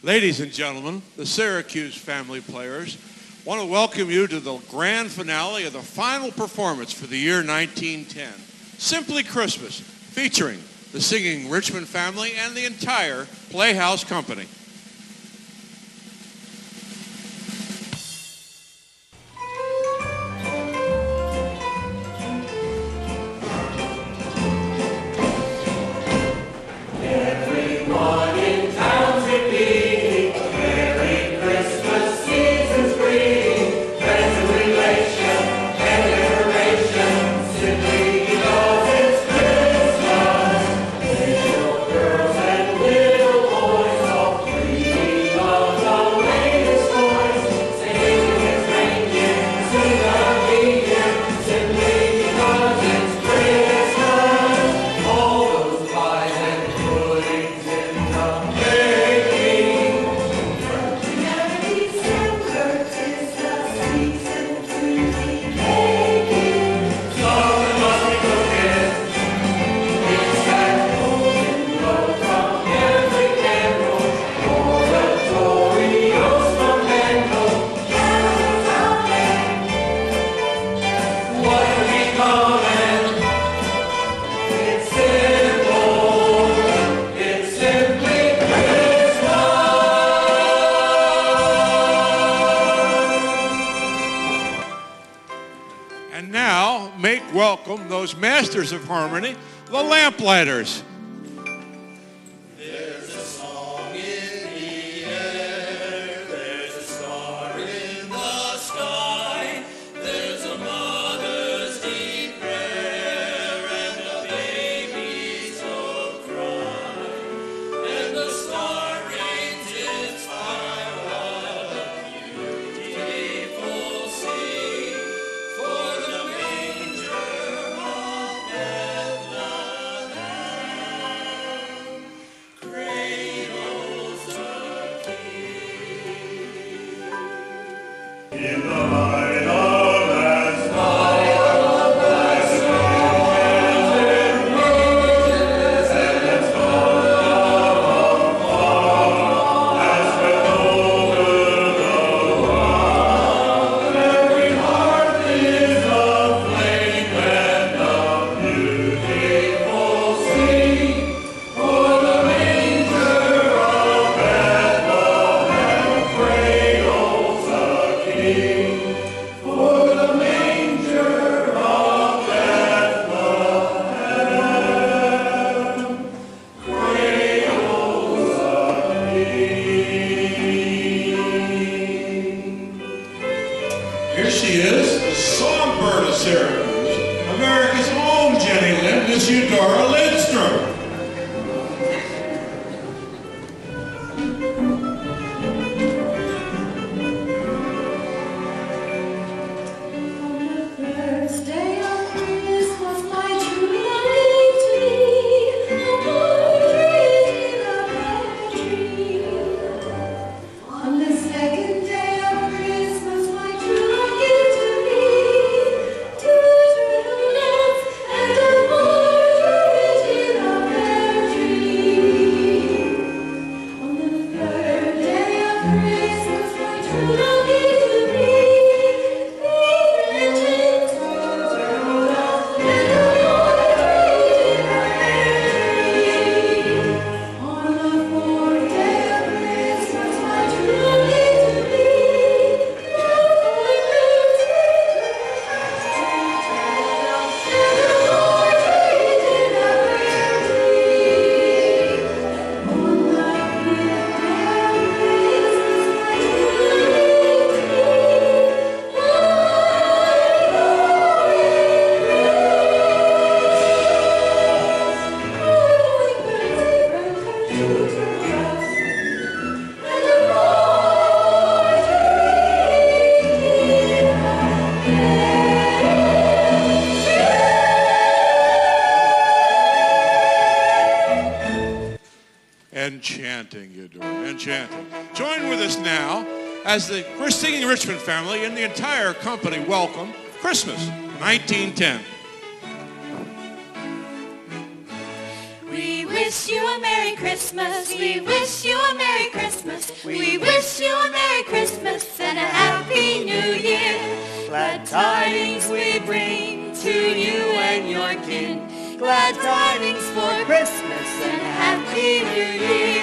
Ladies and gentlemen, the Syracuse family players want to welcome you to the grand finale of the final performance for the year 1910, Simply Christmas, featuring the singing Richmond family and the entire Playhouse Company. Welcome those masters of harmony, the Lamplighters. There's a song in the air, there's a star in the sky, there's a mother's deep prayer and a baby's low cry, and the star rains its fire on a beautiful sea for the manger of Bethlehem cradles the King. In the light of that star, as the angels and its love fall, as with over the world, every heart is aflame and a beautiful scene for the manger of Bethlehem cradles a King. For the manger of Bethlehem cradles a King. Here she is, the songbird of Syracuse, America's own Jenny Lind, Miss Eudora Lindstrom. There's Enchanting, you do. Enchanting. Join with us now as the Singing Richmond family and the entire company welcome Christmas 1910. We wish you a Merry Christmas. We wish you a Merry Christmas. We wish you a Merry Christmas and a Happy New Year. Glad tidings we bring to you and your kin. Glad tidings for Christmas and a Happy New Year.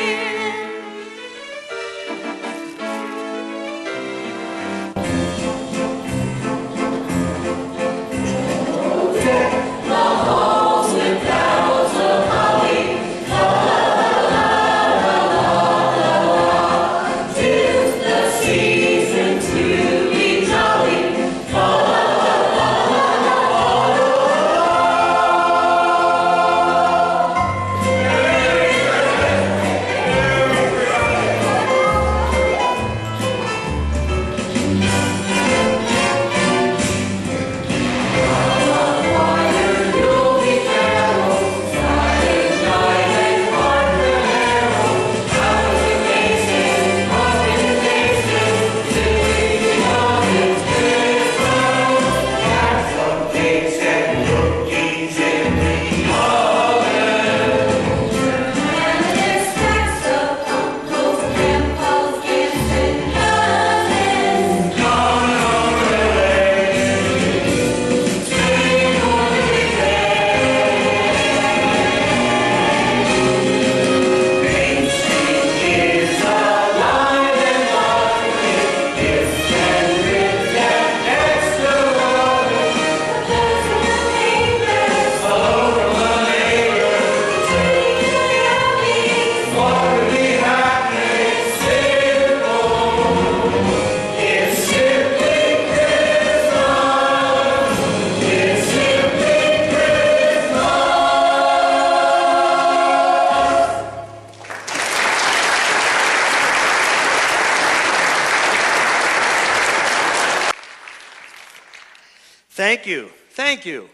Thank you.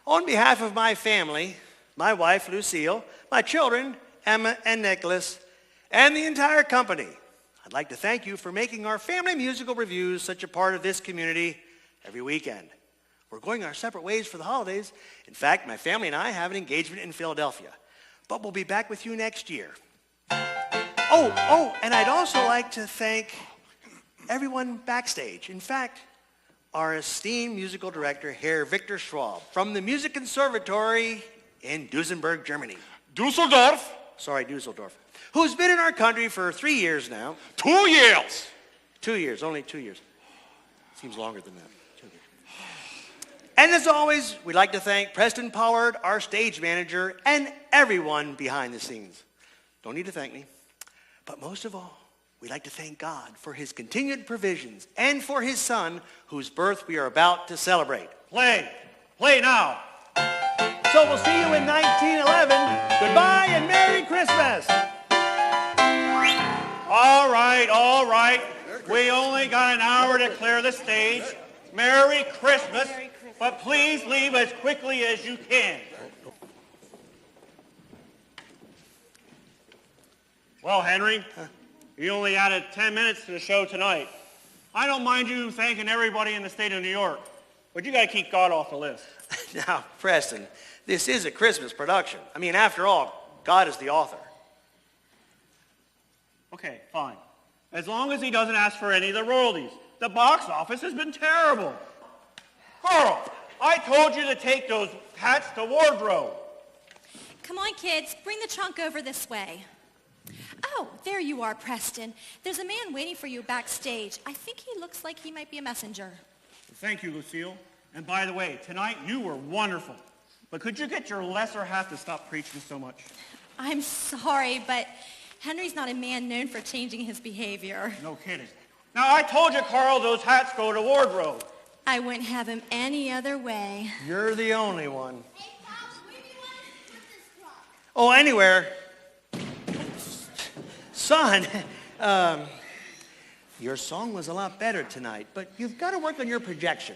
On behalf of my family, my wife, Lucille, my children, Emma and Nicholas, and the entire company, I'd like to thank you for making our family musical reviews such a part of this community every weekend. We're going our separate ways for the holidays. In fact, my family and I have an engagement in Philadelphia, but we'll be back with you next year. Oh, and I'd also like to thank everyone backstage. In fact, our esteemed musical director, Herr Victor Schwab, from the Music Conservatory in Duesenberg, Germany. Dusseldorf? Sorry, Dusseldorf. Who's been in our country for 3 years now. 2 years. 2 years, only 2 years. Seems longer than that. 2 years. And as always, we'd like to thank Preston Pollard, our stage manager, and everyone behind the scenes. Don't need to thank me. But most of all, we'd like to thank God for his continued provisions and for his son, whose birth we are about to celebrate. Play now. So we'll see you in 1911. Goodbye and Merry Christmas. All right. We only got an hour to clear the stage. Merry Christmas, but please leave as quickly as you can. Well, Henry, you only added 10 minutes to the show tonight. I don't mind you thanking everybody in the state of New York, but you got to keep God off the list. Now, Preston, this is a Christmas production. I mean, after all, God is the author. Okay, fine. As long as he doesn't ask for any of the royalties. The box office has been terrible. Carl, I told you to take those hats to wardrobe. Come on, kids. Bring the trunk over this way. Oh, there you are, Preston. There's a man waiting for you backstage. I think he looks like he might be a messenger. Thank you, Lucille. And by the way, tonight you were wonderful. But could you get your lesser half to stop preaching so much? I'm sorry, but Henry's not a man known for changing his behavior. No kidding. Now, I told you, Carl, those hats go to wardrobe. I wouldn't have him any other way. You're the only one. Hey, Pops, where do you want to put this truck? Oh, anywhere. Son, your song was a lot better tonight, but you've got to work on your projection.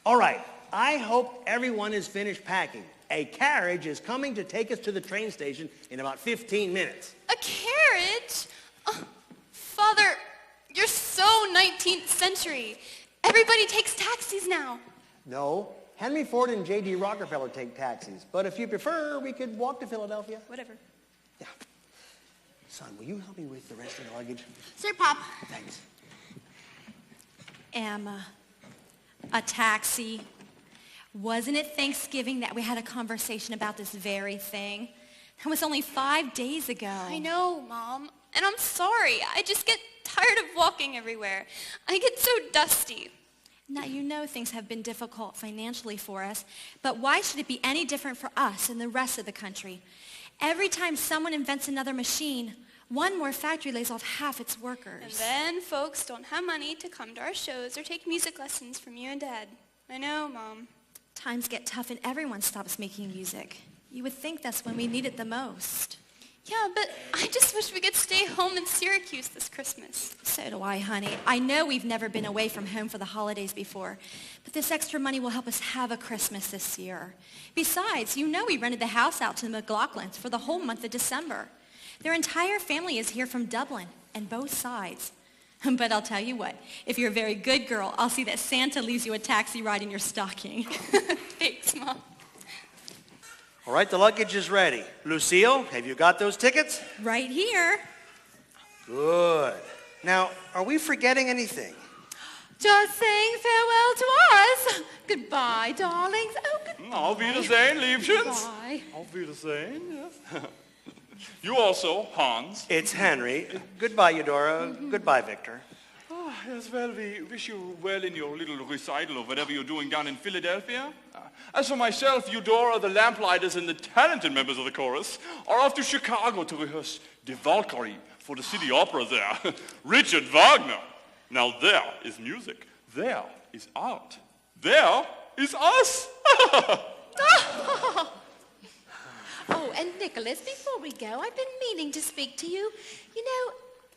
All right, I hope everyone is finished packing. A carriage is coming to take us to the train station in about 15 minutes. A carriage? Oh, Father, you're so 19th century. Everybody takes taxis now. No, Henry Ford and J.D. Rockefeller take taxis. But if you prefer, we could walk to Philadelphia. Whatever. Yeah. Son, will you help me with the rest of the luggage? Sir, Pop. Thanks. Emma, a taxi. Wasn't it Thanksgiving that we had a conversation about this very thing? That was only 5 days ago. I know, Mom. And I'm sorry. I just get tired of walking everywhere. I get so dusty. Now, you know things have been difficult financially for us, but why should it be any different for us and the rest of the country? Every time someone invents another machine, one more factory lays off half its workers. And then folks don't have money to come to our shows or take music lessons from you and Dad. I know, Mom. Times get tough and everyone stops making music. You would think that's when we need it the most. Yeah, but I just wish we could stay home in Syracuse this Christmas. So do I, honey. I know we've never been away from home for the holidays before, but this extra money will help us have a Christmas this year. Besides, you know we rented the house out to the McLaughlins for the whole month of December. Their entire family is here from Dublin, and both sides. But I'll tell you what, if you're a very good girl, I'll see that Santa leaves you a taxi ride in your stocking. Thanks, Mom. All right, the luggage is ready. Lucille, have you got those tickets? Right here. Good. Now, are we forgetting anything? Just saying farewell to us. Goodbye, darlings. Oh, goodbye. Auf Wiedersehen, Liebchens. Goodbye. Auf Wiedersehen, yes. You also, Hans. It's Henry. Goodbye, Eudora. Goodbye, Victor. Oh, yes, well, we wish you well in your little recital or whatever you're doing down in Philadelphia. As for myself, Eudora, the lamplighters, and the talented members of the chorus are off to Chicago to rehearse Die Valkyrie for the city opera there. Richard Wagner. Now there is music. There is art. There is us. Oh, and Nicholas, before we go, I've been meaning to speak to you. You know,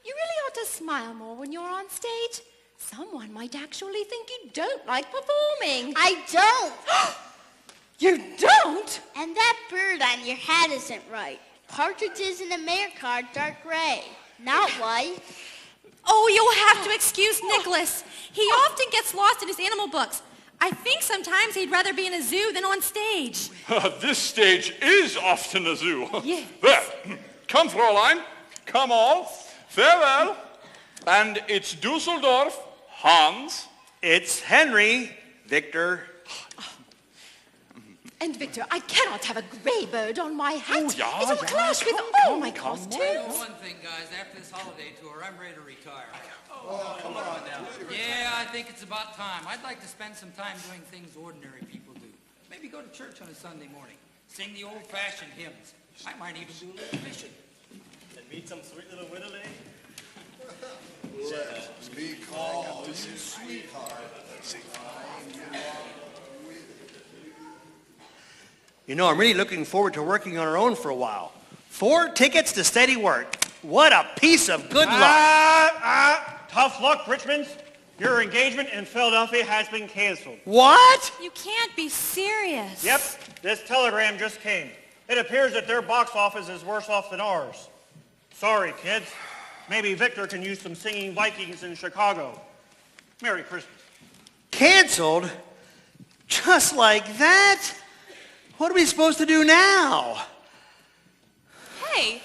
you really ought to smile more when you're on stage. Someone might actually think you don't like performing. I don't. You don't? And that bird on your hat isn't right. Partridges in a mayor car, dark gray, not white. Oh, you'll have to excuse Nicholas. He often gets lost in his animal books. I think sometimes he'd rather be in a zoo than on stage. This stage is often a zoo. Yes. Well, come, Fräulein. Come all. Farewell. And it's Dusseldorf, Hans. It's Henry, Victor. And Victor, I cannot have a grey bird on my hat. Oh, yeah, It'll yeah. clash with all my costumes. One thing, guys, after this holiday tour, I'm ready to retire. Oh, come on now. Yeah, I think it's about time. I'd like to spend some time doing things ordinary people do. Maybe go to church on a Sunday morning, sing the old-fashioned hymns. I might even do a little fishing. And meet some sweet little widow lady. Let me call you sweetheart. You know, I'm really looking forward to working on our own for a while. 4 tickets to steady work. What a piece of good luck. Tough luck, Richmond. Your engagement in Philadelphia has been canceled. What? You can't be serious. Yep, this telegram just came. It appears that their box office is worse off than ours. Sorry, kids. Maybe Victor can use some singing Vikings in Chicago. Merry Christmas. Canceled? Just like that? What are we supposed to do now? Hey,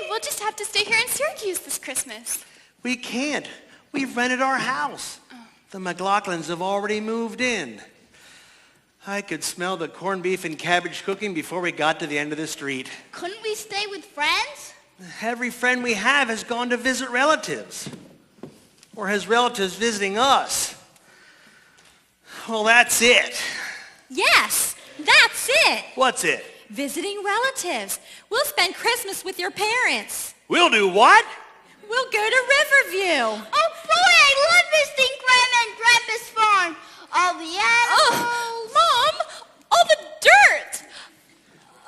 we'll just have to stay here in Syracuse this Christmas. We can't. We've rented our house. The McLaughlins have already moved in. I could smell the corned beef and cabbage cooking before we got to the end of the street. Couldn't we stay with friends? Every friend we have has gone to visit relatives. Or has relatives visiting us. Well, that's it. Yes, that's it. What's it? Visiting relatives. We'll spend Christmas with your parents. We'll do what? We'll go to Riverview. Oh boy, I love visiting Grandma and Grandpa's farm. All the animals. Mom, all the dirt.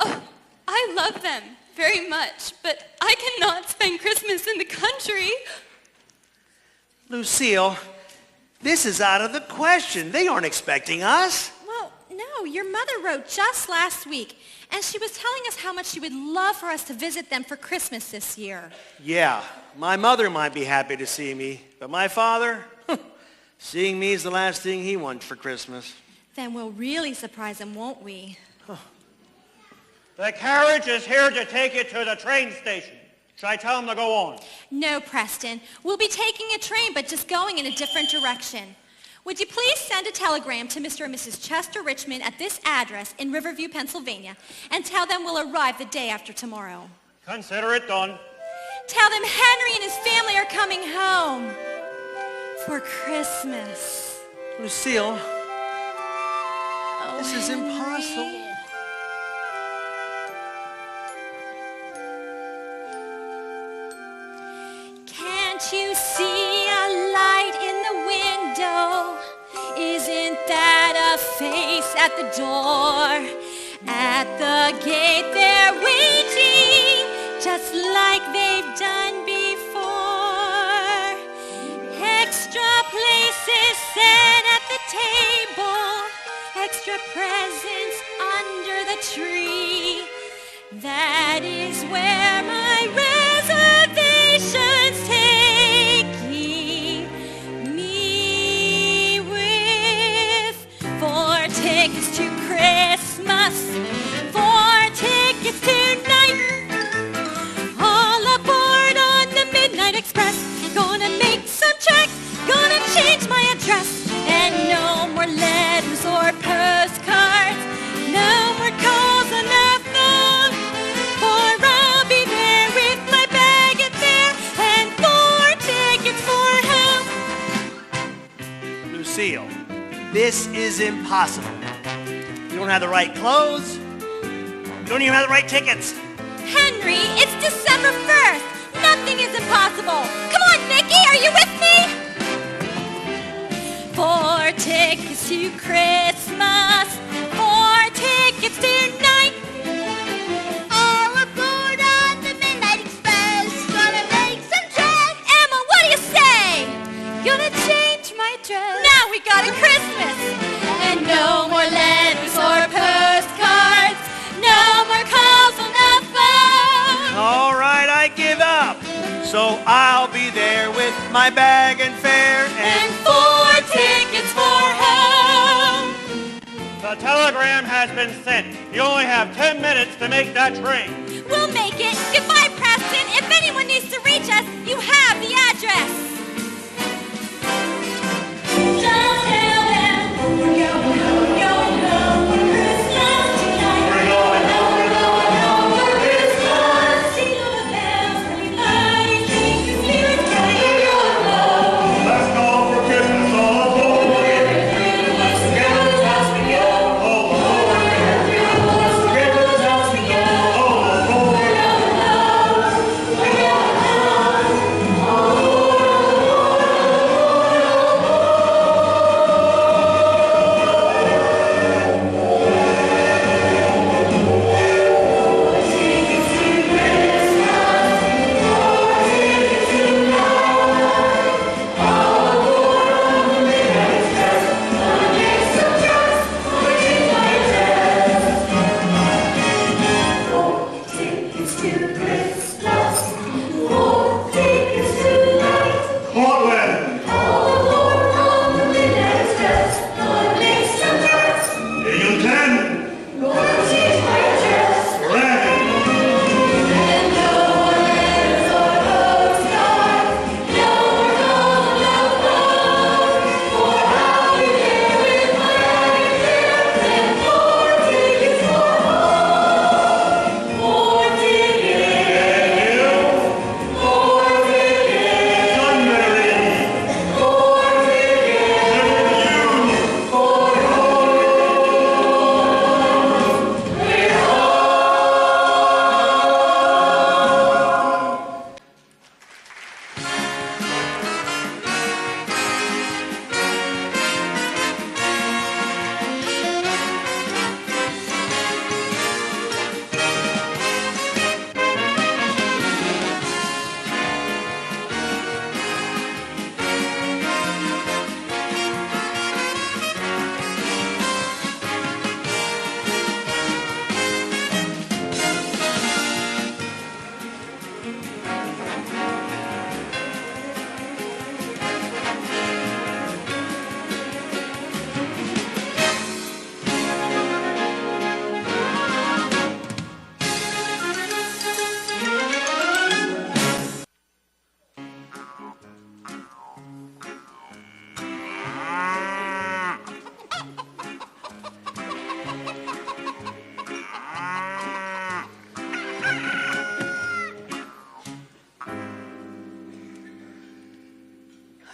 Oh, I love them very much, but I cannot spend Christmas in the country. Lucille, this is out of the question. They aren't expecting us. Well, No, your mother wrote just last week, and she was telling us how much she would love for us to visit them for Christmas this year. Yeah, my mother might be happy to see me, but my father, seeing me is the last thing he wants for Christmas. Then we'll really surprise him, won't we? The carriage is here to take you to the train station. Should I tell him to go on? No, Preston. We'll be taking a train, but just going in a different direction. Would you please send a telegram to Mr. and Mrs. Chester Richmond at this address in Riverview, Pennsylvania, and tell them we'll arrive the day after tomorrow. Consider it done. Tell them Henry and his family are coming home for Christmas. Lucille, this is impossible. Can't you see a light in the window? Isn't that a face at the door? At the gate they're waiting, just like they've done before. Extra places set at the table, extra presents under the tree. That is where my reservations taking me with 4 tickets to Christmas, 4 tickets tonight. All aboard on the Midnight Express. Gonna make some checks, gonna change my address, and no more letters or postcards, no more calls on the phone, for I'll be there with my bag and fare and 4 tickets for home. Lucille, this is impossible. You don't have the right clothes. You don't even have the right tickets. Henry, it's December 1st. Nothing is impossible. Come on, Mickey, are you with me? 4 tickets to Christmas, 4 tickets tonight. All aboard on the Midnight Express. Gonna make some tracks. Emma, what do you say? Gonna change my dress. Now we got a Christmas. And no more letters or postcards. No more calls on the phone. All right, I give up. So I'll be there with my bag and fare And 4 tickets for home. The telegram has been sent. You only have 10 minutes to make that train. We'll make it. Goodbye, Preston. If anyone needs to reach us, you have the address. Just tell them we're going home for Christmas tonight. We're going home for Christmas. Jingle the bells, really light, drink the spirit, carry your love. Let's go for Christmas all aboard. Let's go to the house we go. All aboard. Let's go to the house we go. All aboard.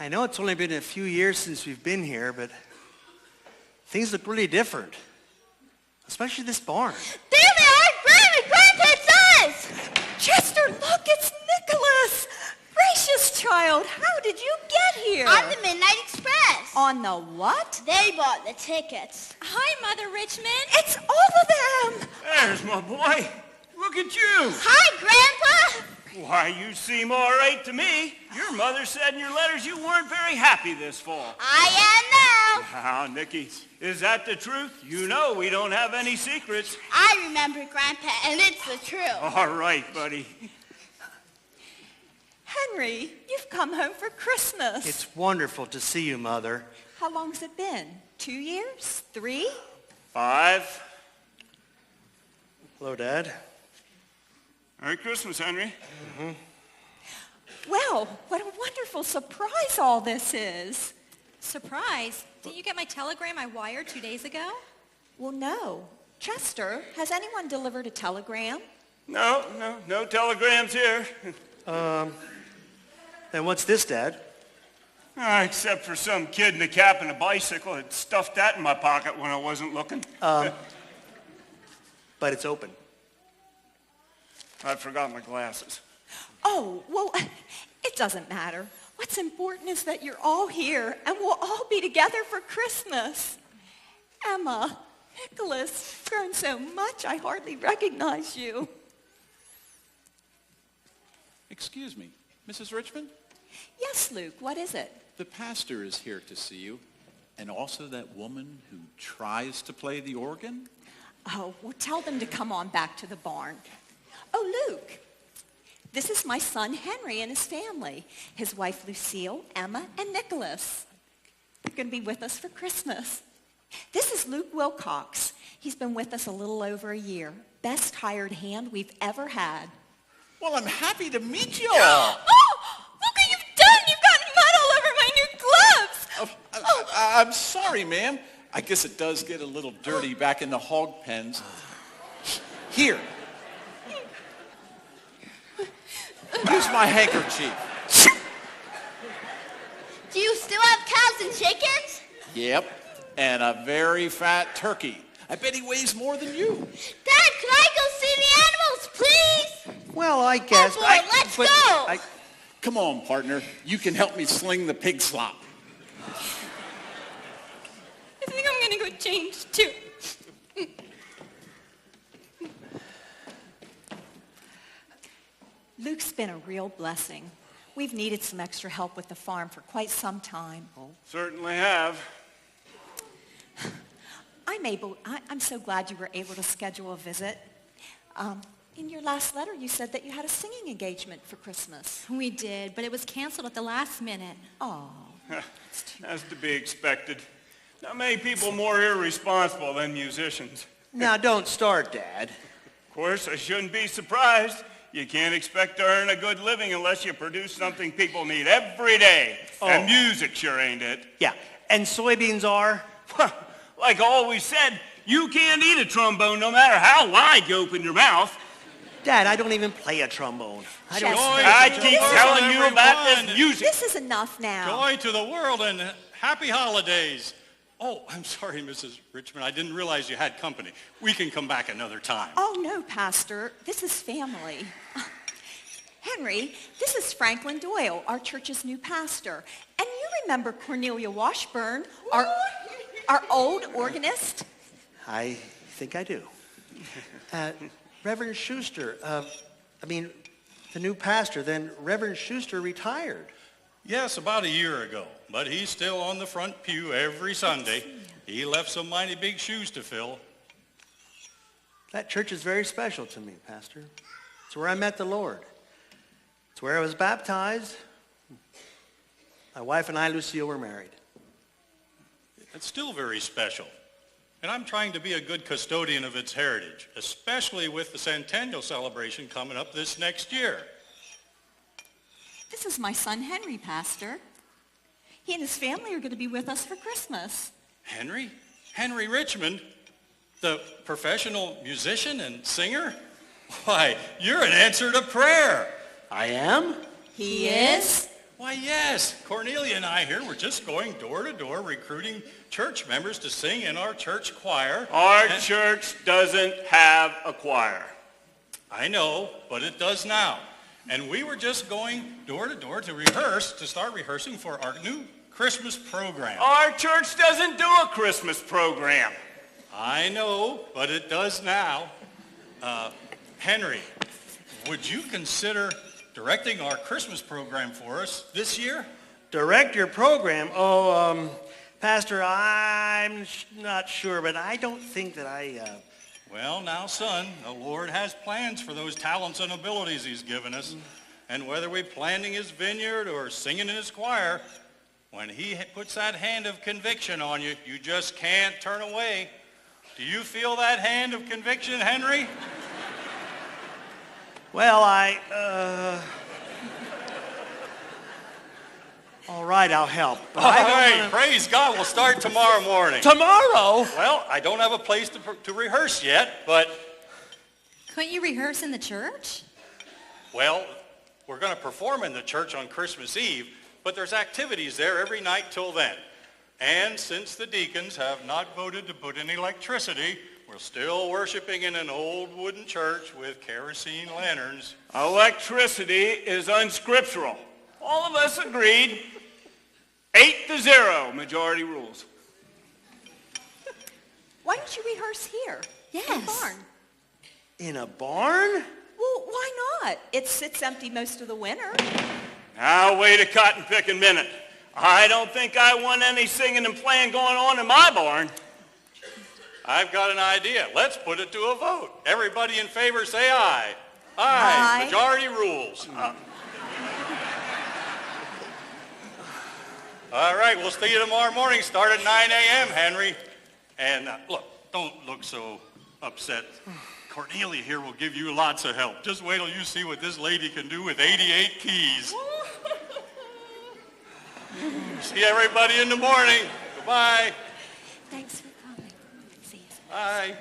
I know it's only been a few years since we've been here, but things look really different. Especially this barn. There they are! Grandpa's eyes! Chester, look, it's Nicholas. Gracious child, how did you get here? On the Midnight Express. On the what? They bought the tickets. Hi, Mother Richmond. It's all of them. There's my boy. Look at you. Hi, Grandpa. Why, you seem all right to me. Your mother said in your letters you weren't very happy this fall. I am now. Now, Nicky, is that the truth? You know we don't have any secrets. I remember, Grandpa, and it's the truth. All right, buddy. Henry, you've come home for Christmas. It's wonderful to see you, Mother. How long's it been? 2 years? 3? 5. Hello, Dad. Merry Christmas, Henry. Mm-hmm. Well, what a wonderful surprise all this is. Surprise? Didn't you get my telegram I wired 2 days ago? Well, no. Chester, has anyone delivered a telegram? No telegrams here. Then what's this, Dad? Except for some kid in a cap and a bicycle that stuffed that in my pocket when I wasn't looking. But it's open. I forgot my glasses. Oh, well, it doesn't matter. What's important is that you're all here and we'll all be together for Christmas. Emma, Nicholas, you've grown so much I hardly recognize you. Excuse me, Mrs. Richmond? Yes, Luke, what is it? The pastor is here to see you, and also that woman who tries to play the organ. Oh, well, tell them to come on back to the barn. Oh, Luke, this is my son Henry and his family, his wife Lucille, Emma, and Nicholas. They're going to be with us for Christmas. This is Luke Wilcox. He's been with us a little over a year. Best hired hand we've ever had. Well, I'm happy to meet you. Oh, look what you've done. You've gotten mud all over my new gloves. I'm sorry, ma'am. I guess it does get a little dirty back in the hog pens. Here. Use my handkerchief. Do you still have cows and chickens? Yep, and a very fat turkey. I bet he weighs more than you. Dad, can I go see the animals, please? Well, I guess. Oh, boy, let's go. Come on, partner. You can help me sling the pig slop. I think I'm going to go change, too. Luke's been a real blessing. We've needed some extra help with the farm for quite some time. Certainly have. I'm so glad you were able to schedule a visit. In your last letter, you said that you had a singing engagement for Christmas. We did, but it was canceled at the last minute. Oh. That's to be expected. Not many people more irresponsible than musicians. Now, don't start, Dad. Of course, I shouldn't be surprised. You can't expect to earn a good living unless you produce something people need every day. Oh. And music sure ain't it. Yeah, and soybeans are? Like I always said, you can't eat a trombone no matter how wide you open your mouth. Dad, I don't even play a trombone. I keep telling you about this music. This is enough now. Joy to the world and happy holidays. Oh, I'm sorry, Mrs. Richmond. I didn't realize you had company. We can come back another time. Oh, no, Pastor. This is family. Henry, this is Franklin Doyle, our church's new pastor. And you remember Cornelia Washburn, our old organist? I think I do. Reverend Schuster, the new pastor, then Reverend Schuster retired. Yes, about a year ago, but he's still on the front pew every Sunday. He left some mighty big shoes to fill. That church is very special to me, Pastor. It's where I met the Lord. It's where I was baptized. My wife and I, Lucille, were married. It's still very special. And I'm trying to be a good custodian of its heritage, especially with the centennial celebration coming up this next year. This is my son Henry, Pastor. He and his family are going to be with us for Christmas. Henry? Henry Richmond? The professional musician and singer? Why, you're an answer to prayer. I am? He is? Why, yes. Cornelia and I here were just going door to door recruiting church members to sing in our church choir. Our church doesn't have a choir. I know, but it does now. And we were just going door to door to start rehearsing for our new Christmas program. Our church doesn't do a Christmas program. I know, but it does now. Henry, would you consider directing our Christmas program for us this year? Direct your program? Oh, Pastor, I'm not sure, but I don't think that Well, now, son, the Lord has plans for those talents and abilities he's given us. And whether we're planting his vineyard or singing in his choir, when he puts that hand of conviction on you, you just can't turn away. Do you feel that hand of conviction, Henry? Well, all right, I'll help. But Praise God, we'll start tomorrow morning. Tomorrow? Well, I don't have a place to rehearse yet, but... Couldn't you rehearse in the church? Well, we're going to perform in the church on Christmas Eve, but there's activities there every night till then. And since the deacons have not voted to put in electricity, we're still worshiping in an old wooden church with kerosene lanterns. Electricity is unscriptural. All of us agreed. 8-0, majority rules. Why don't you rehearse here? Yes. In a barn. In a barn? Well, why not? It sits empty most of the winter. Now, wait a cotton-picking minute. I don't think I want any singing and playing going on in my barn. I've got an idea. Let's put it to a vote. Everybody in favor say aye. Aye. Aye. Majority rules. All right, we'll see you tomorrow morning. Start at 9 a.m., Henry. And look, don't look so upset. Cornelia here will give you lots of help. Just wait till you see what this lady can do with 88 keys. See everybody in the morning. Goodbye. Thanks for coming. See you. Bye.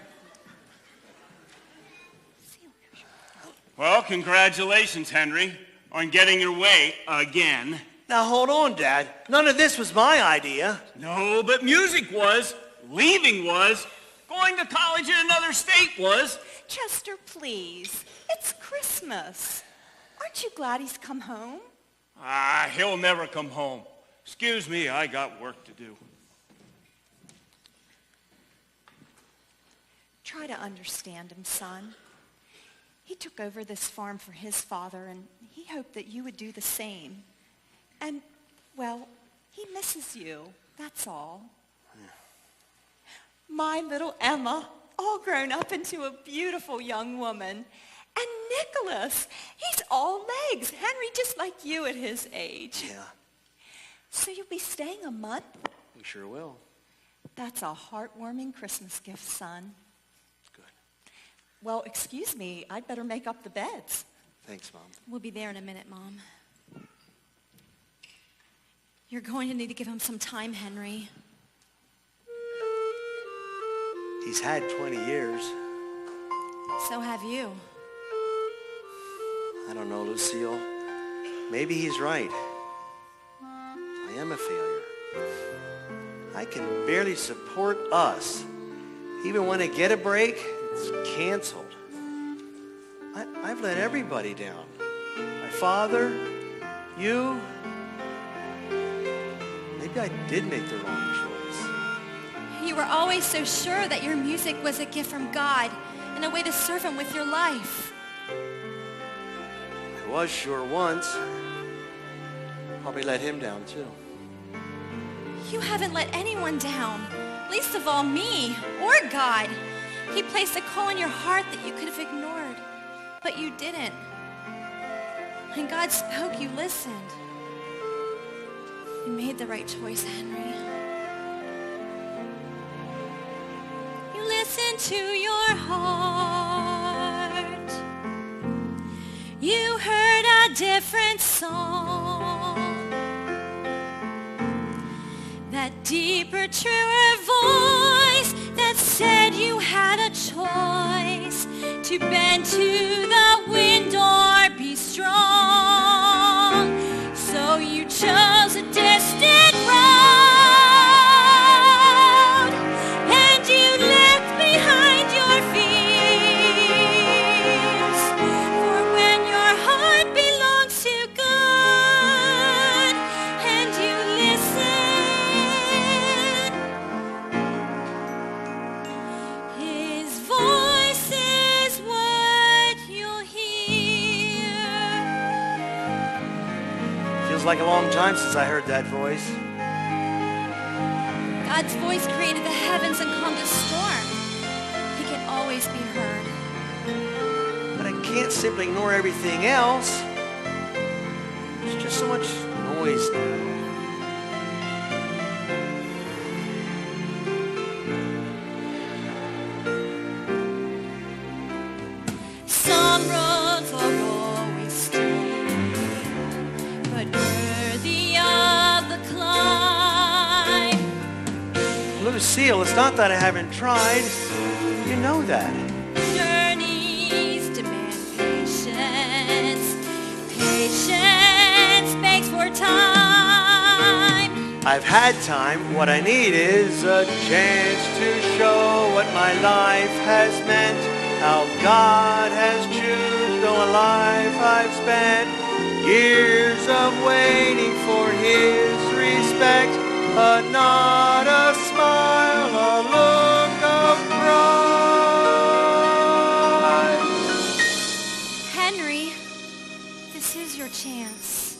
Well, congratulations, Henry, on getting your way again. Now, hold on, Dad. None of this was my idea. No, but music was. Leaving was. Going to college in another state was. Chester, please. It's Christmas. Aren't you glad he's come home? He'll never come home. Excuse me, I got work to do. Try to understand him, son. He took over this farm for his father, and he hoped that you would do the same. And, well, he misses you, that's all. My little Emma, all grown up into a beautiful young woman. And Nicholas, he's all legs. Henry, just like you at his age. Yeah. So you'll be staying a month? We sure will. That's a heartwarming Christmas gift, son. Good. Well, excuse me, I'd better make up the beds. Thanks, Mom. We'll be there in a minute, Mom. You're going to need to give him some time, Henry. He's had 20 years. So have you. I don't know, Lucille. Maybe he's right. I am a failure. I can barely support us. Even when I get a break, it's canceled. I've let everybody down. My father, you. Maybe I did make the wrong choice. You were always so sure that your music was a gift from God and a way to serve him with your life. I was sure once. Probably let him down too. You haven't let anyone down, least of all me or God. He placed a call in your heart that you could have ignored, but you didn't. When God spoke, you listened. You made the right choice, Henry. You listened to your heart. You heard a different song. That deeper, truer voice that said you had a choice to bend to the wind or be strong. So you Feels like a long time since I heard that voice. God's voice created the heavens and calmed the storm. He can always be heard. But I can't simply ignore everything else. There's just so much noise now. Some roads are always steep, but worthy of the climb. Lucille, it's not that I haven't tried. You know that. Journeys demand patience. Patience begs for time. I've had time. What I need is a chance to show what my life has meant. How God has chosen a life I've spent. Years of waiting for His respect. A nod, a smile, a look of pride. Henry, this is your chance.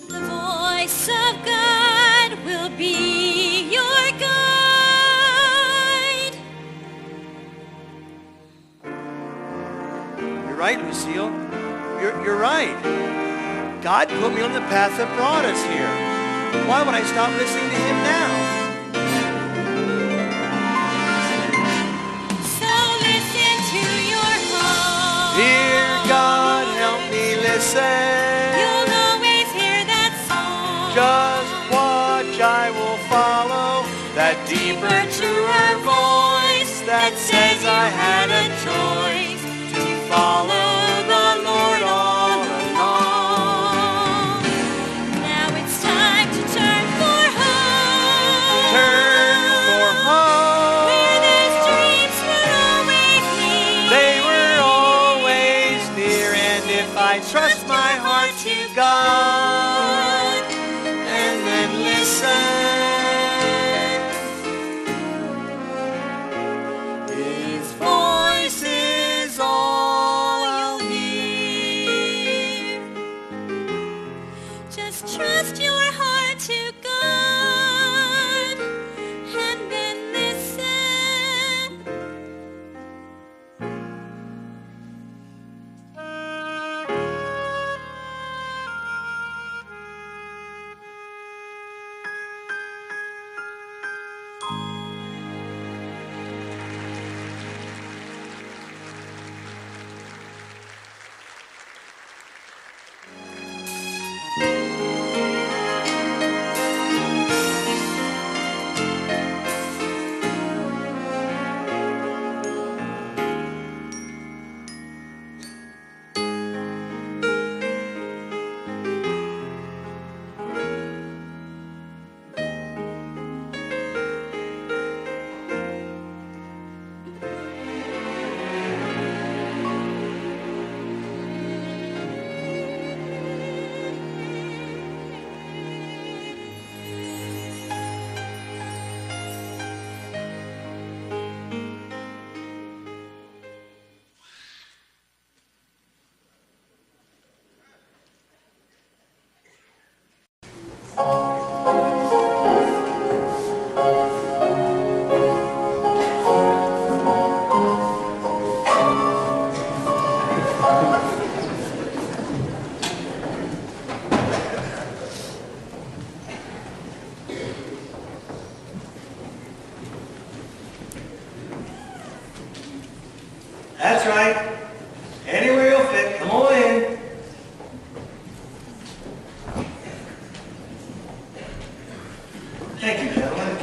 The voice of God will be your guide. You're right, Lucille. You're right. God put me on the path that brought us here. Why would I stop listening to Him now? So listen to your heart. Dear God, help me listen. You'll always hear that song. Just watch, I will follow that deeper, truer voice that says I had a choice to follow the Lord all along. Now it's time to turn for home. Turn for home. Where those dreams were always near. They were always near, and if I trust my heart to God and then listen, His voice is all I'll hear. Just trust your heart to God and then listen. That's right. Anywhere you'll fit. Come on in. Thank you, gentlemen.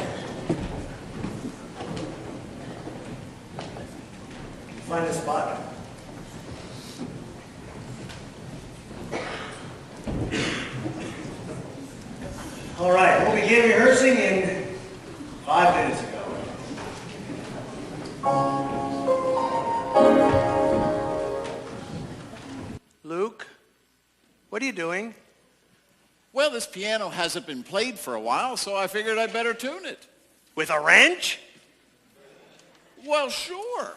Find a spot. All right, we'll begin rehearsing in 5 minutes ago. Luke, what are you doing? Well, this piano hasn't been played for a while, so I figured I'd better tune it. With a wrench? Well, sure.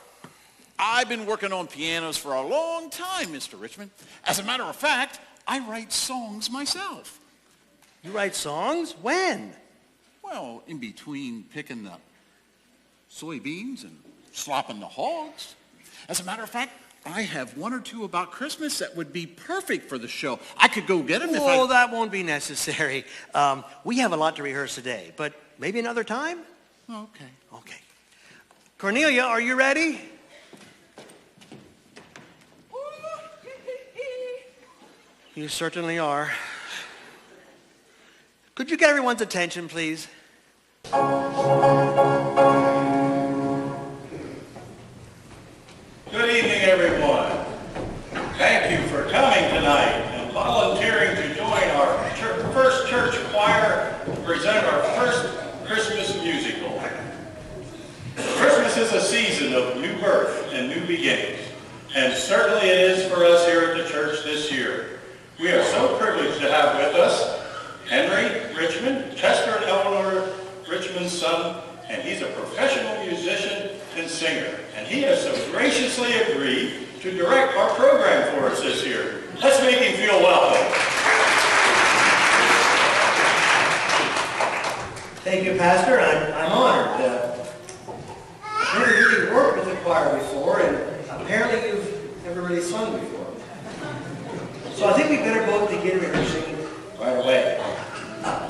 I've been working on pianos for a long time, Mr. Richmond. As a matter of fact, I write songs myself. You write songs? When? Well, in between picking the soybeans and slopping the hogs. As a matter of fact, I have one or two about Christmas that would be perfect for the show. I could go get them if I... Oh, that won't be necessary. We have a lot to rehearse today, but maybe another time? Okay. Okay. Cornelia, are you ready? You certainly are. Could you get everyone's attention, please? Good evening, everyone. Thank you for coming tonight and volunteering to join our first church choir to present our first Christmas musical. Christmas is a season of new birth and new beginnings, and certainly it is for us here at the church this year. We are so privileged to have with us Henry Richmond, Chester and Eleanor Richmond's son, and he's a professional musician and singer. And he has so graciously agreed to direct our program for us this year. Let's make him feel welcome. Thank you, Pastor. I'm honored. I've never really worked with the choir before, and apparently you've never really sung before. So I think we better both begin rehearsing right away.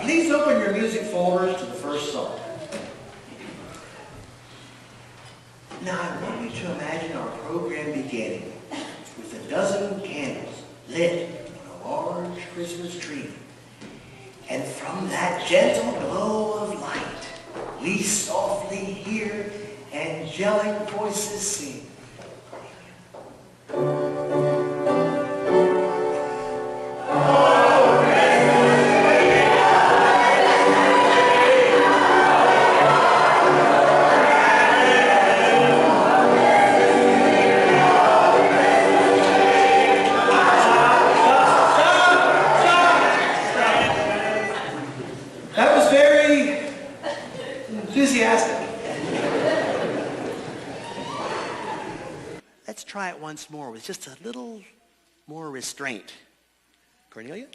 Please open your music folders to the first song. Now I want you to imagine our program beginning with a dozen candles lit on a large Christmas tree. And from that gentle glow of light, we softly hear angelic voices sing. Let's try it once more with just a little more restraint. Cornelia?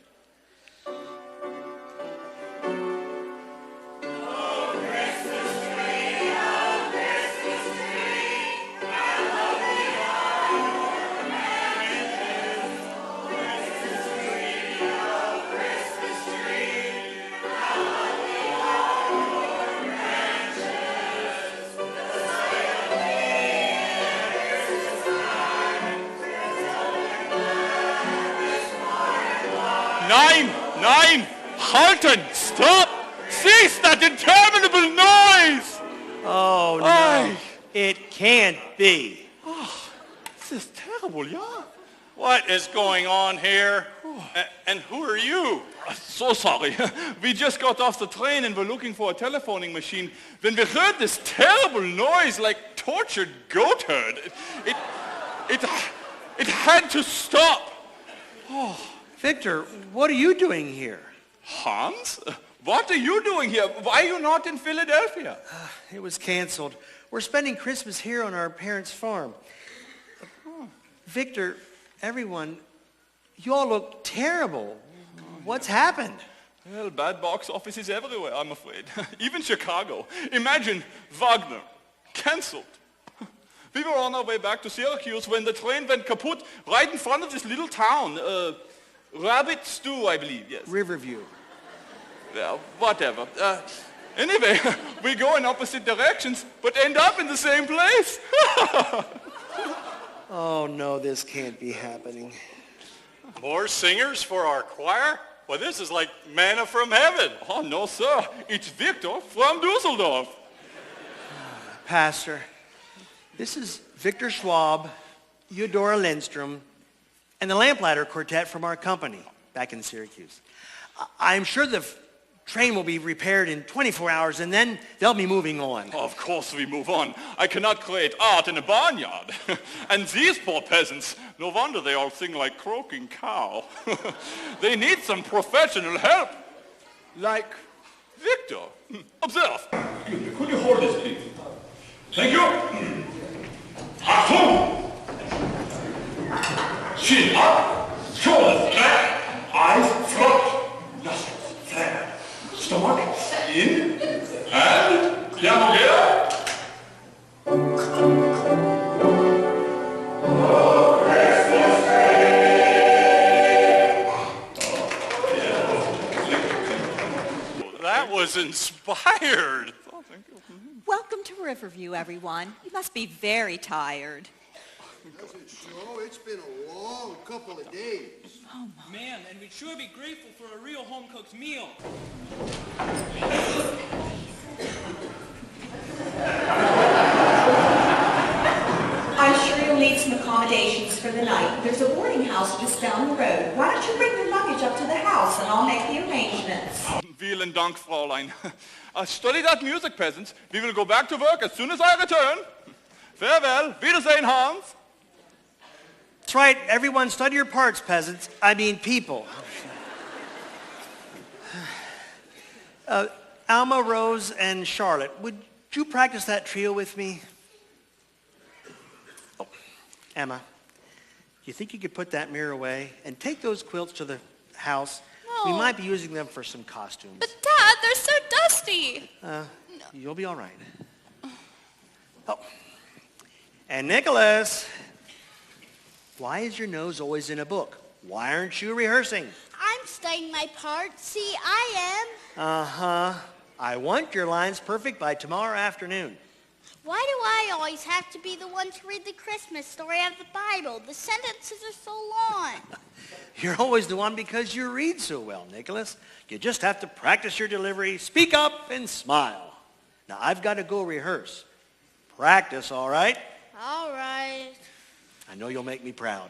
Nein! Halten! Stop! Cease that interminable noise! Oh, no. It can't be. Oh, this is terrible, yeah? What is going on here? And who are you? So sorry. We just got off the train and were looking for a telephoning machine when we heard this terrible noise like tortured goat herd. It had to stop. Oh. Victor, what are you doing here? Hans? What are you doing here? Why are you not in Philadelphia? It was canceled. We're spending Christmas here on our parents' farm. Victor, everyone, you all look terrible. What's happened? Well, bad box offices everywhere, I'm afraid. Even Chicago. Imagine Wagner. Cancelled. We were on our way back to Syracuse when the train went kaput right in front of this little town. Rabbit Stew, I believe, yes. Riverview. Well, whatever. Anyway, we go in opposite directions, but end up in the same place. Oh, no, this can't be happening. More singers for our choir? Well, this is like manna from heaven. Oh, no, sir. It's Victor from Dusseldorf. Pastor, this is Victor Schwab, Eudora Lindstrom, and the Lamplighter Quartet from our company back in Syracuse. I'm sure the train will be repaired in 24 hours, and then they'll be moving on. Oh, of course we move on. I cannot create art in a barnyard. And these poor peasants, no wonder they all sing like croaking cow. They need some professional help. Like Victor. Observe. Could you hold this, please? Thank you. Achtung! Chin up, shoulders flat, eyes front, nostrils flat. was inspired. Oh, thank you. Welcome to Riverview, everyone. You must be very tired. Doesn't show. It's been a long couple of days. Oh, man, and we'd sure be grateful for a real home-cooked meal. I'm sure you'll need some accommodations for the night. There's a boarding house just down the road. Why don't you bring your luggage up to the house and I'll make the arrangements. Vielen Dank, Fräulein. Study that music, peasants. We will go back to work as soon as I return. Farewell. Wiedersehen, Hans. That's right. Everyone study your parts, peasants. I mean people. Alma, Rose, and Charlotte, would you practice that trio with me? Oh, Emma, do you think you could put that mirror away and take those quilts to the house? We might be using them for some costumes. But Dad, they're so dusty. You'll be all right. Oh, and Nicholas, why is your nose always in a book? Why aren't you rehearsing? I'm studying my part. See, I am. Uh-huh. I want your lines perfect by tomorrow afternoon. Why do I always have to be the one to read the Christmas story of the Bible? The sentences are so long. You're always the one because you read so well, Nicholas. You just have to practice your delivery, speak up, and smile. Now, I've got to go rehearse. Practice, all right? All right. I know you'll make me proud.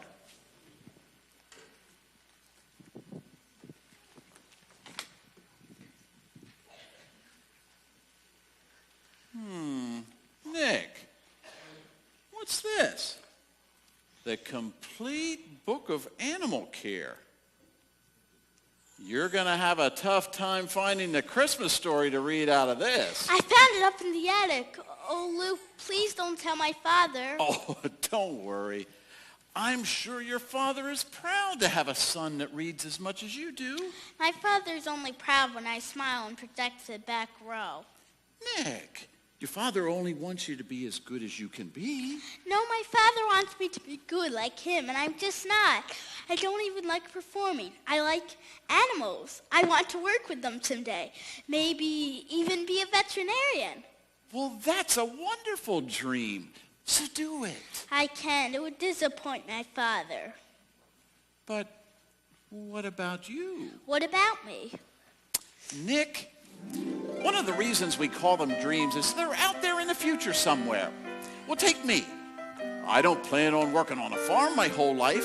Nick, what's this? The complete book of animal care. You're going to have a tough time finding the Christmas story to read out of this. I found it up in the attic. Oh, Lou, please don't tell my father. Oh, don't worry. I'm sure your father is proud to have a son that reads as much as you do. My father's only proud when I smile and protect the back row. Nick, your father only wants you to be as good as you can be. No, my father wants me to be good like him, and I'm just not. I don't even like performing. I like animals. I want to work with them someday. Maybe even be a veterinarian. Well, that's a wonderful dream. So do it. I can't. It would disappoint my father. But what about you? What about me? Nick, one of the reasons we call them dreams is they're out there in the future somewhere. Well, take me. I don't plan on working on a farm my whole life.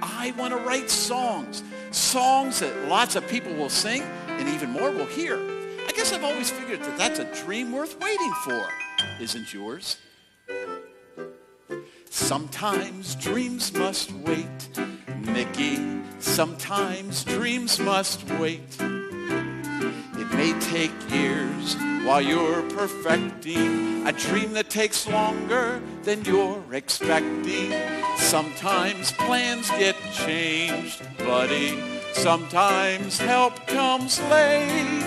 I want to write songs. Songs that lots of people will sing and even more will hear. I guess I've always figured that that's a dream worth waiting for. Isn't yours? Sometimes dreams must wait, Nicky. Sometimes dreams must wait. It may take years while you're perfecting a dream that takes longer than you're expecting. Sometimes plans get changed, buddy. Sometimes help comes late.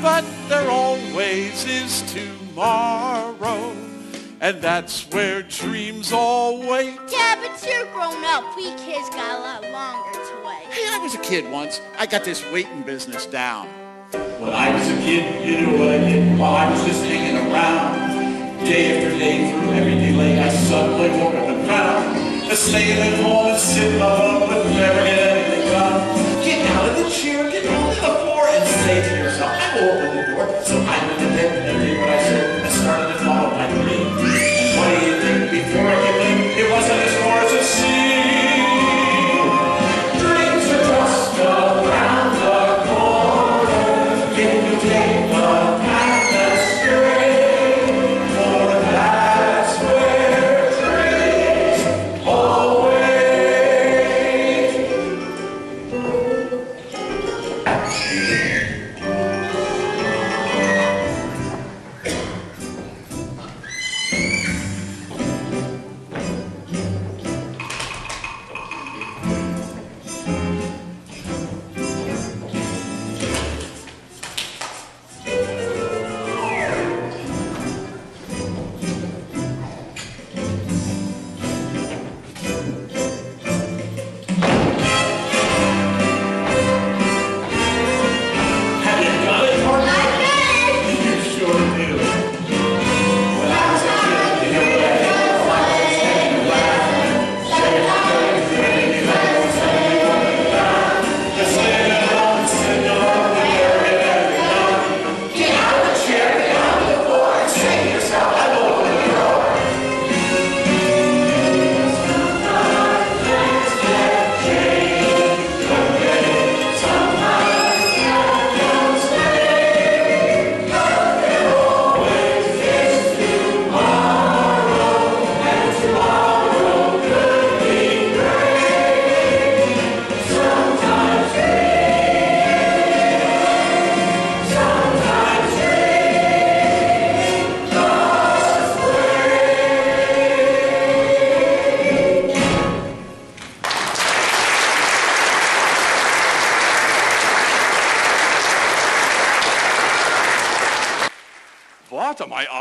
But there always is tomorrow. And that's where dreams all wait. Yeah, but you're grown up. We kids got a lot longer to wait. Hey, I was a kid once. I got this waiting business down. When I was a kid, you know what I did? While I was just hanging around, day after day, through every delay, I suddenly woke up and found to stay at home and sit up but never get anything done. Get out of the chair, get on the floor, and say to yourself, I will open the door. So I went in there and did what I said. I started to follow my dream. What do you think? Before I could think, it wasn't as far as a sea. Dreams are just around the corner. Can you take the path that's straight? For that's where dreams always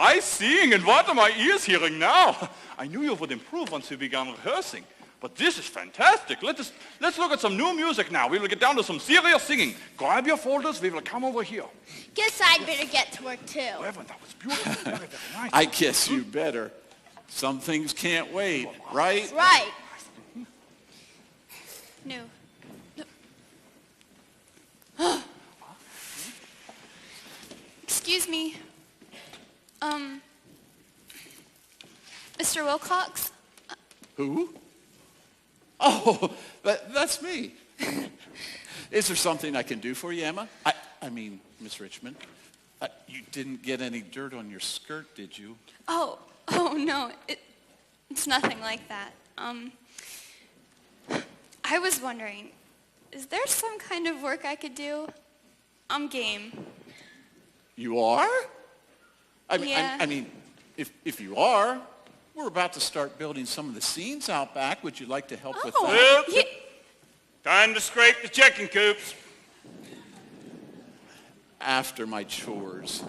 I seeing and what are my ears hearing now? I knew you would improve once we began rehearsing. But this is fantastic. Let's look at some new music now. We will get down to some serious singing. Grab your folders. We will come over here. Guess I'd better get to work too. Evan, that was beautiful. Very, very nice. I guess you better. Some things can't wait, right? Right. No. Excuse me. Mr. Wilcox? Who? Oh, that's me. Is there something I can do for you, Emma? I mean, Miss Richmond. You didn't get any dirt on your skirt, did you? Oh no, it's nothing like that. I was wondering, is there some kind of work I could do? I'm game. You are? Yeah. I mean, if you are, we're about to start building some of the scenes out back. Would you like to help with that? Oops. Time to scrape the chicken coops. After my chores.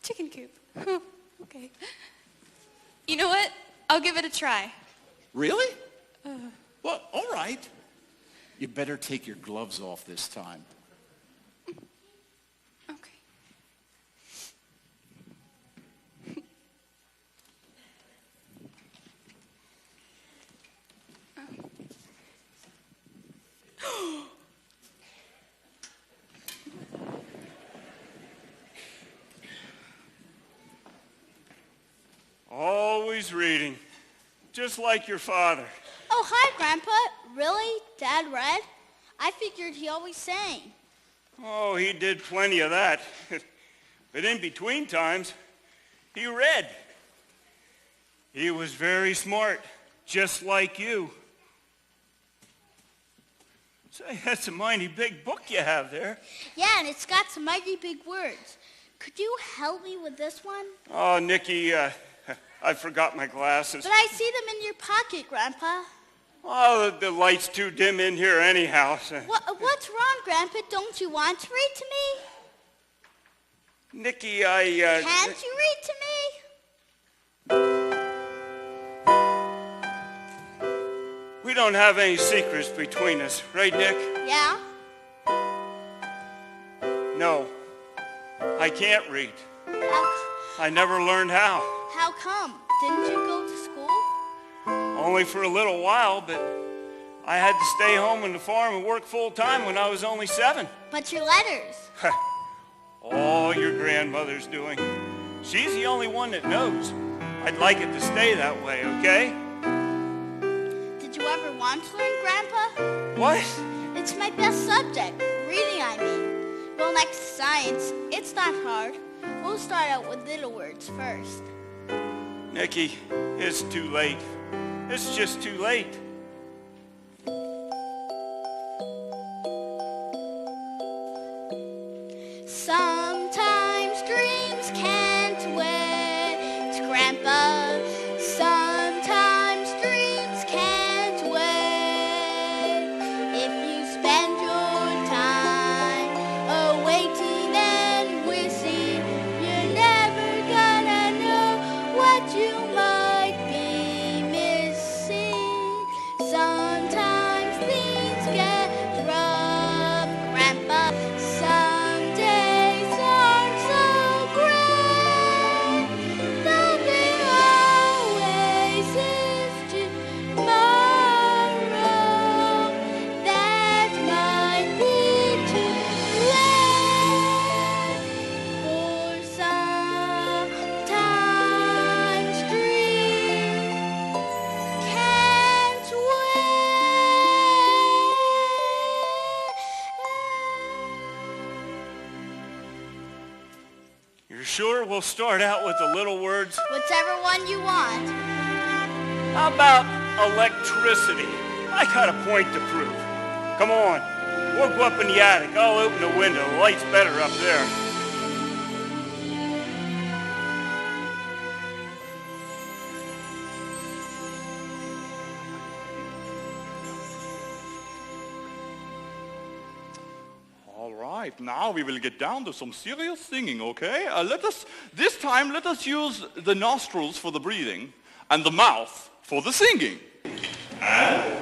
Chicken coop. Okay. You know what? I'll give it a try. Really? Well, all right. You better take your gloves off this time. Okay. Always reading, just like your father. Oh, hi, Grandpa. Really? Dad read? I figured he always sang. Oh, he did plenty of that. But in between times, he read. He was very smart, just like you. Say, that's a mighty big book you have there. Yeah, and it's got some mighty big words. Could you help me with this one? Oh, Nicky, I forgot my glasses. But I see them in your pocket, Grandpa. Oh, the light's too dim in here anyhow. What's wrong, Grandpa? Don't you want to read to me? Nicky, Can't you read to me? We don't have any secrets between us, right, Nick? Yeah? No, I can't read. How I never learned how. come? Didn't you go to school? Only for a little while, but I had to stay home on the farm and work full time when I was only 7. But your letters. All your grandmother's doing. She's the only one that knows. I'd like it to stay that way, okay? Did you ever want to learn, Grandpa? What? It's my best subject. Reading, I mean. Well, next to science, it's not hard. We'll start out with little words first. Nicky, it's too late. It's just too late. Sometimes dreams can't wait, Grandpa. Sometimes dreams can't wait. If you spend your time awaiting and wishing, you're never gonna know what you might be missing. Sometimes things get rough, Grandpa. Some days aren't so great. Though there always is tomorrow. That might be too late. For sometimes dreams can't You're sure we'll start out with the little words? Whichever one you want. How about electricity? I got a point to prove. Come on. We'll go up in the attic. I'll open the window. The light's better up there. All right. right, now we will get down to some serious singing, okay? This time let us use the nostrils for the breathing and the mouth for the singing. And...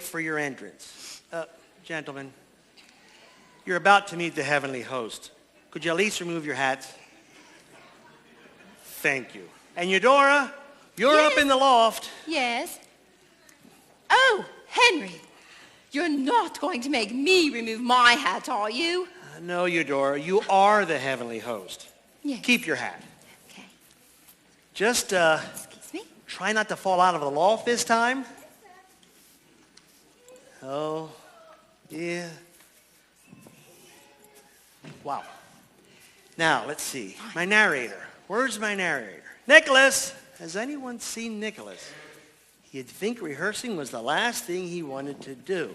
For your entrance. Gentlemen, you're about to meet the heavenly host. Could you at least remove your hats? Thank you. And Eudora, you're up in the loft. Yes. Oh, Henry, you're not going to make me remove my hat, are you? No, Eudora, you are the heavenly host. Yes. Keep your hat. Okay. Just Excuse me? try not to fall out of the loft this time. Oh, yeah. Wow. Now, let's see. My narrator. Where's my narrator? Nicholas! Has anyone seen Nicholas? You'd think rehearsing was the last thing he wanted to do.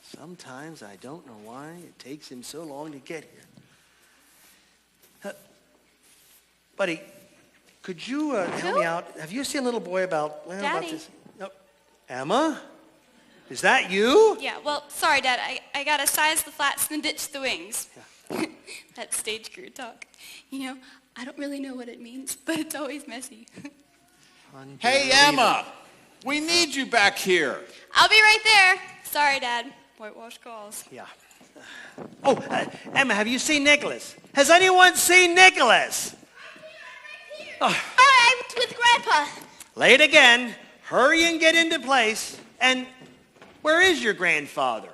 Sometimes I don't know why it takes him so long to get here. Buddy, could you help me out? Have you seen a little boy about Daddy. Nope. Emma? Is that you? Yeah, well, sorry, Dad. I gotta size the flats and ditch the wings. Yeah. That stage crew talk. You know, I don't really know what it means, but it's always messy. Hey, Emma, we need you back here. I'll be right there. Sorry, Dad. Whitewash calls. Yeah. Oh, Emma, have you seen Nicholas? Has anyone seen Nicholas? Oh, I was with Grandpa. Late again. Hurry and get into place. And where is your grandfather?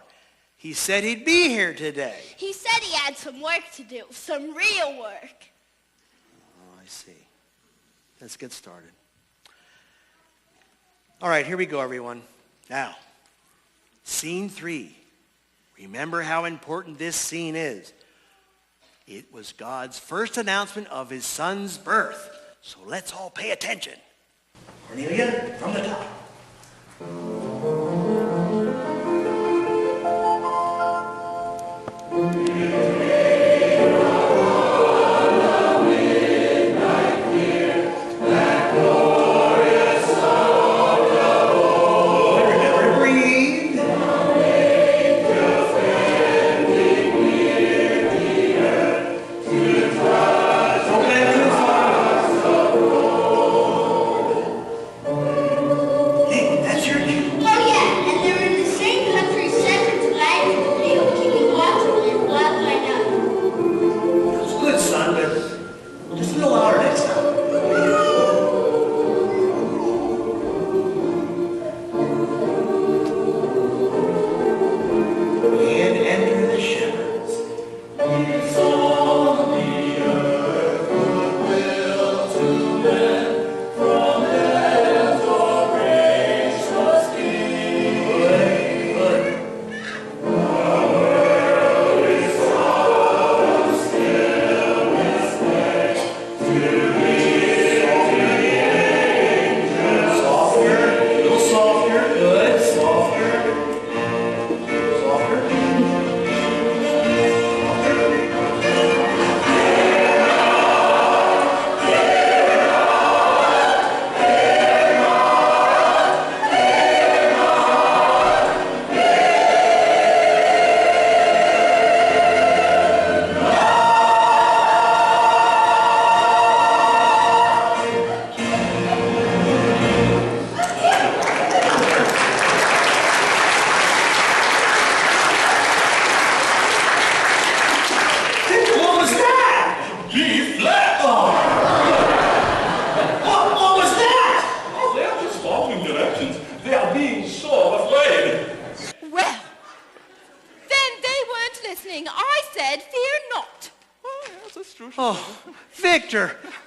He said he'd be here today. He said he had some work to do, some real work. Oh, I see. Let's get started. All right, here we go, everyone. Now, scene 3. Remember how important this scene is. It was God's first announcement of his son's birth. So let's all pay attention. Cornelia, from the top.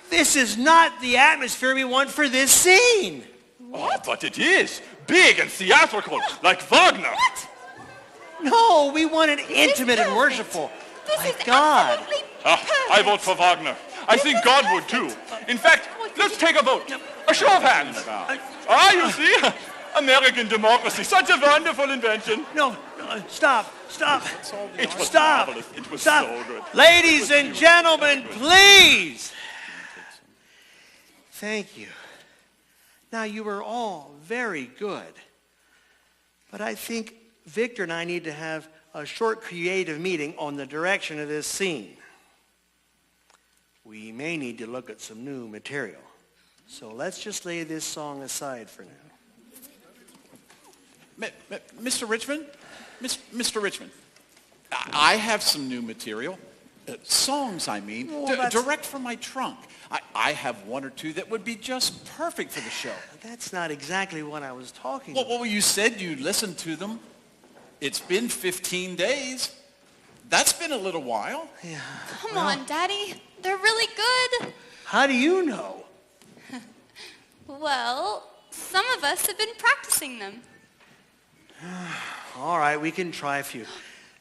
This is not the atmosphere we want for this scene. What? Oh, but it is. Big and theatrical, like Wagner. What? No, we want it intimate and worshipful. Like God. I vote for Wagner. I think God would too. In fact, let's take a vote. A show of hands. You see? American democracy, such a wonderful invention. No, stop. It was stop. marvelous. It was Stop. so good. Ladies and gentlemen, please. Thank you. Now, you were all very good. But I think Victor and I need to have a short creative meeting on the direction of this scene. We may need to look at some new material. So let's just lay this song aside for now. Mr. Richmond? Mr. Richmond, I have some new material. Songs, I mean, direct from my trunk. I have one or two that would be just perfect for the show. That's not exactly what I was talking about. Well, you said you'd listen to them. It's been 15 days. That's been a little while. Yeah. Come on, Daddy. They're really good. How do you know? Well, some of us have been practicing them. All right, we can try a few.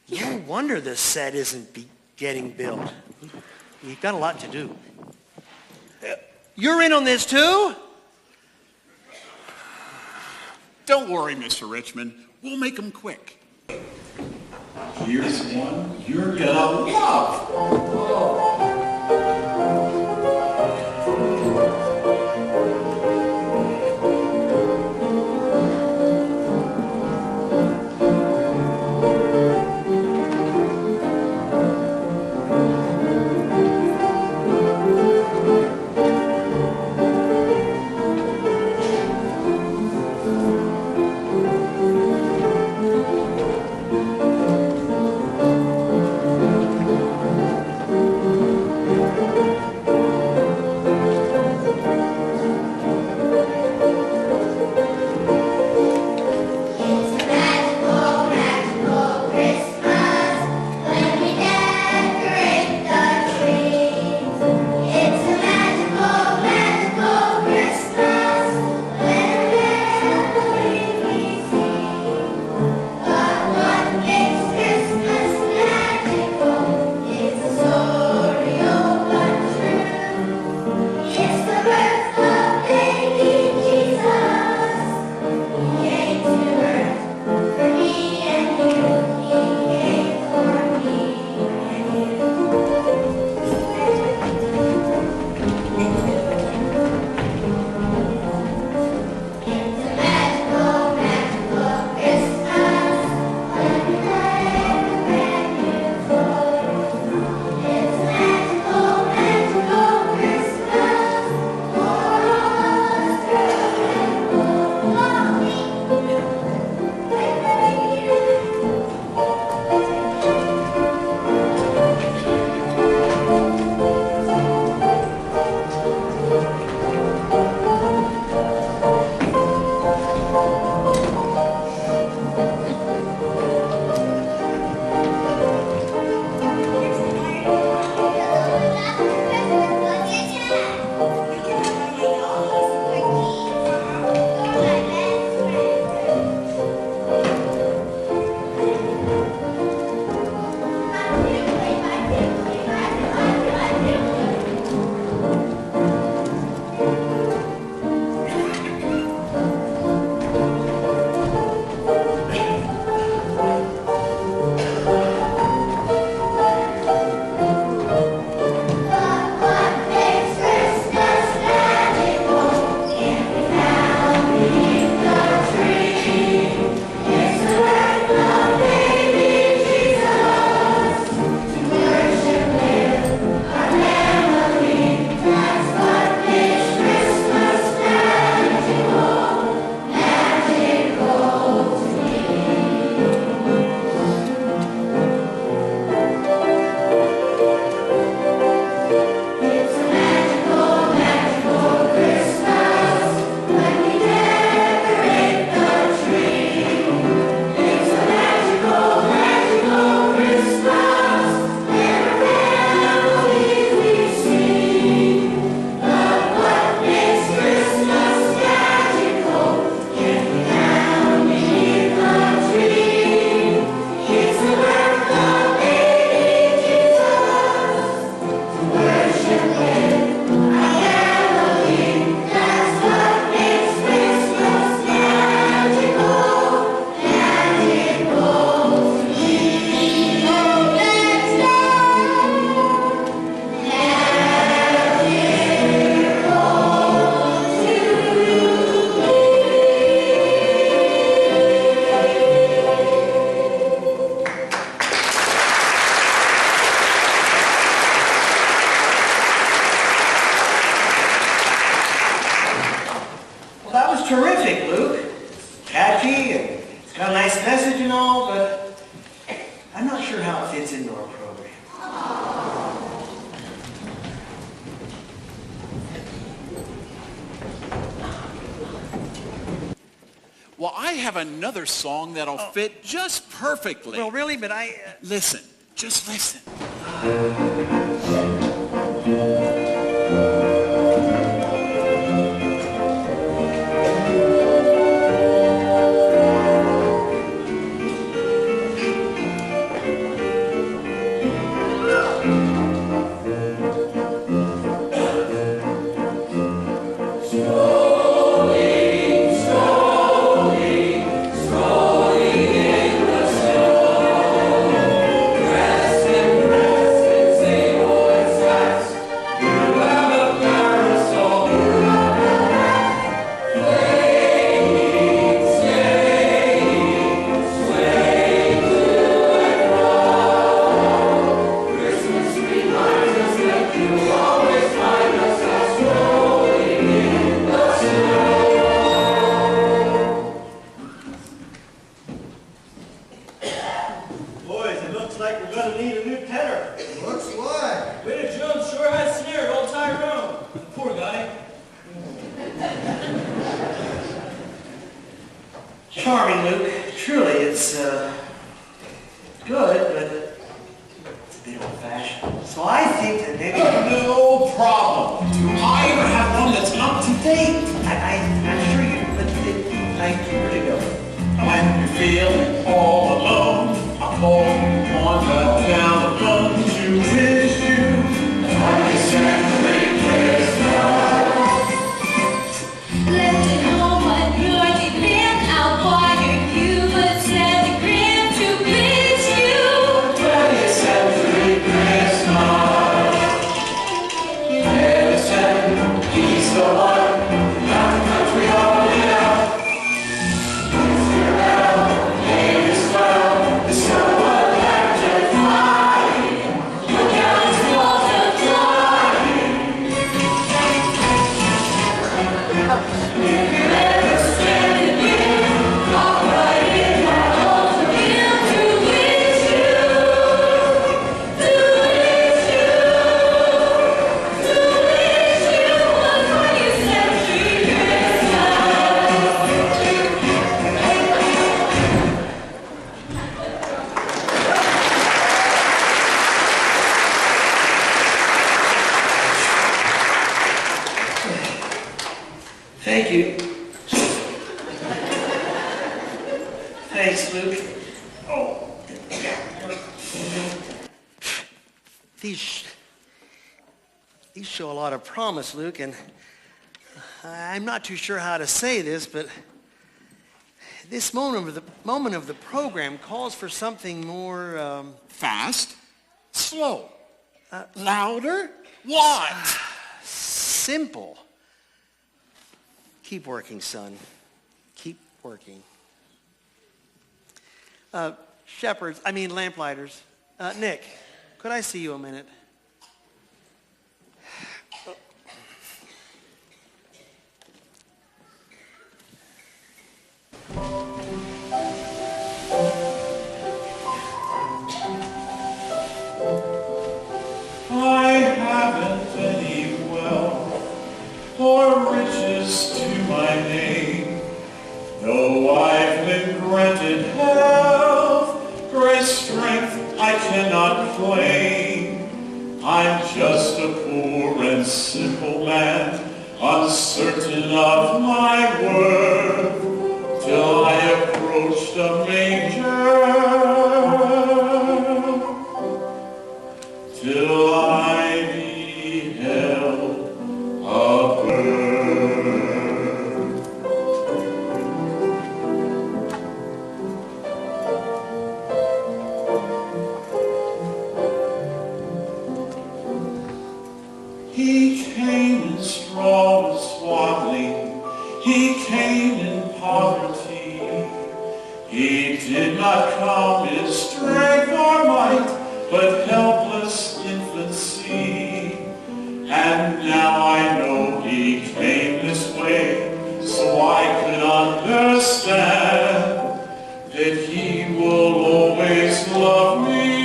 No wonder the set isn't getting built. We've got a lot to do. You're in on this too? Don't worry, Mr. Richmond. We'll make them quick. Here's one you're gonna love. I have another song that'll fit just perfectly. Well, really, but Listen, just listen. Charming, Luke. Truly, it's good, but it's a bit old-fashioned. So I think that maybe... No problem. Do I ever have one that's up to date? I'm sure you do, but where'd it go? When you're feeling all alone, I call on the telephone to wish you a Merry Christmas. Left at home on your demand, I'll wire you a telegram to wish you 20th century Christmas. Listen, he's the one, not the country holding out. It's your bell, name is well, the snow will electrify. Look out, it's multiplying. If you're ever standing here, walk right in my arms again to wish you, to wish you a 20th century Christmas. Thank you. Thanks, Luke. Oh. These show a lot of promise, Luke, and I'm not too sure how to say this, but this moment of the program calls for something more Fast? Slow? Louder? What? simple. Keep working, son. Keep working. Lamplighters. Nick, could I see you a minute? I haven't any wealth or riches to my name, though I've been granted health, great strength I cannot claim. I'm just a poor and simple man, uncertain of my worth, till I approached a manger. Till I beheld a bird. He came in straw and swaddling, he came in poverty. He did not come in strength or might, but helpless infancy. And now I know he came this way, so I could understand that he will always love me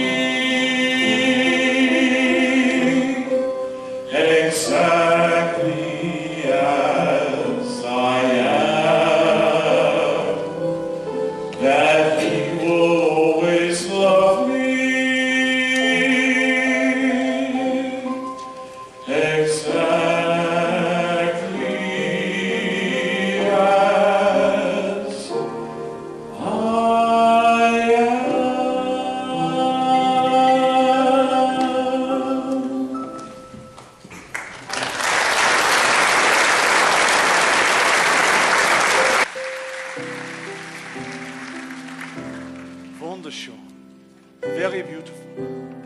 exactly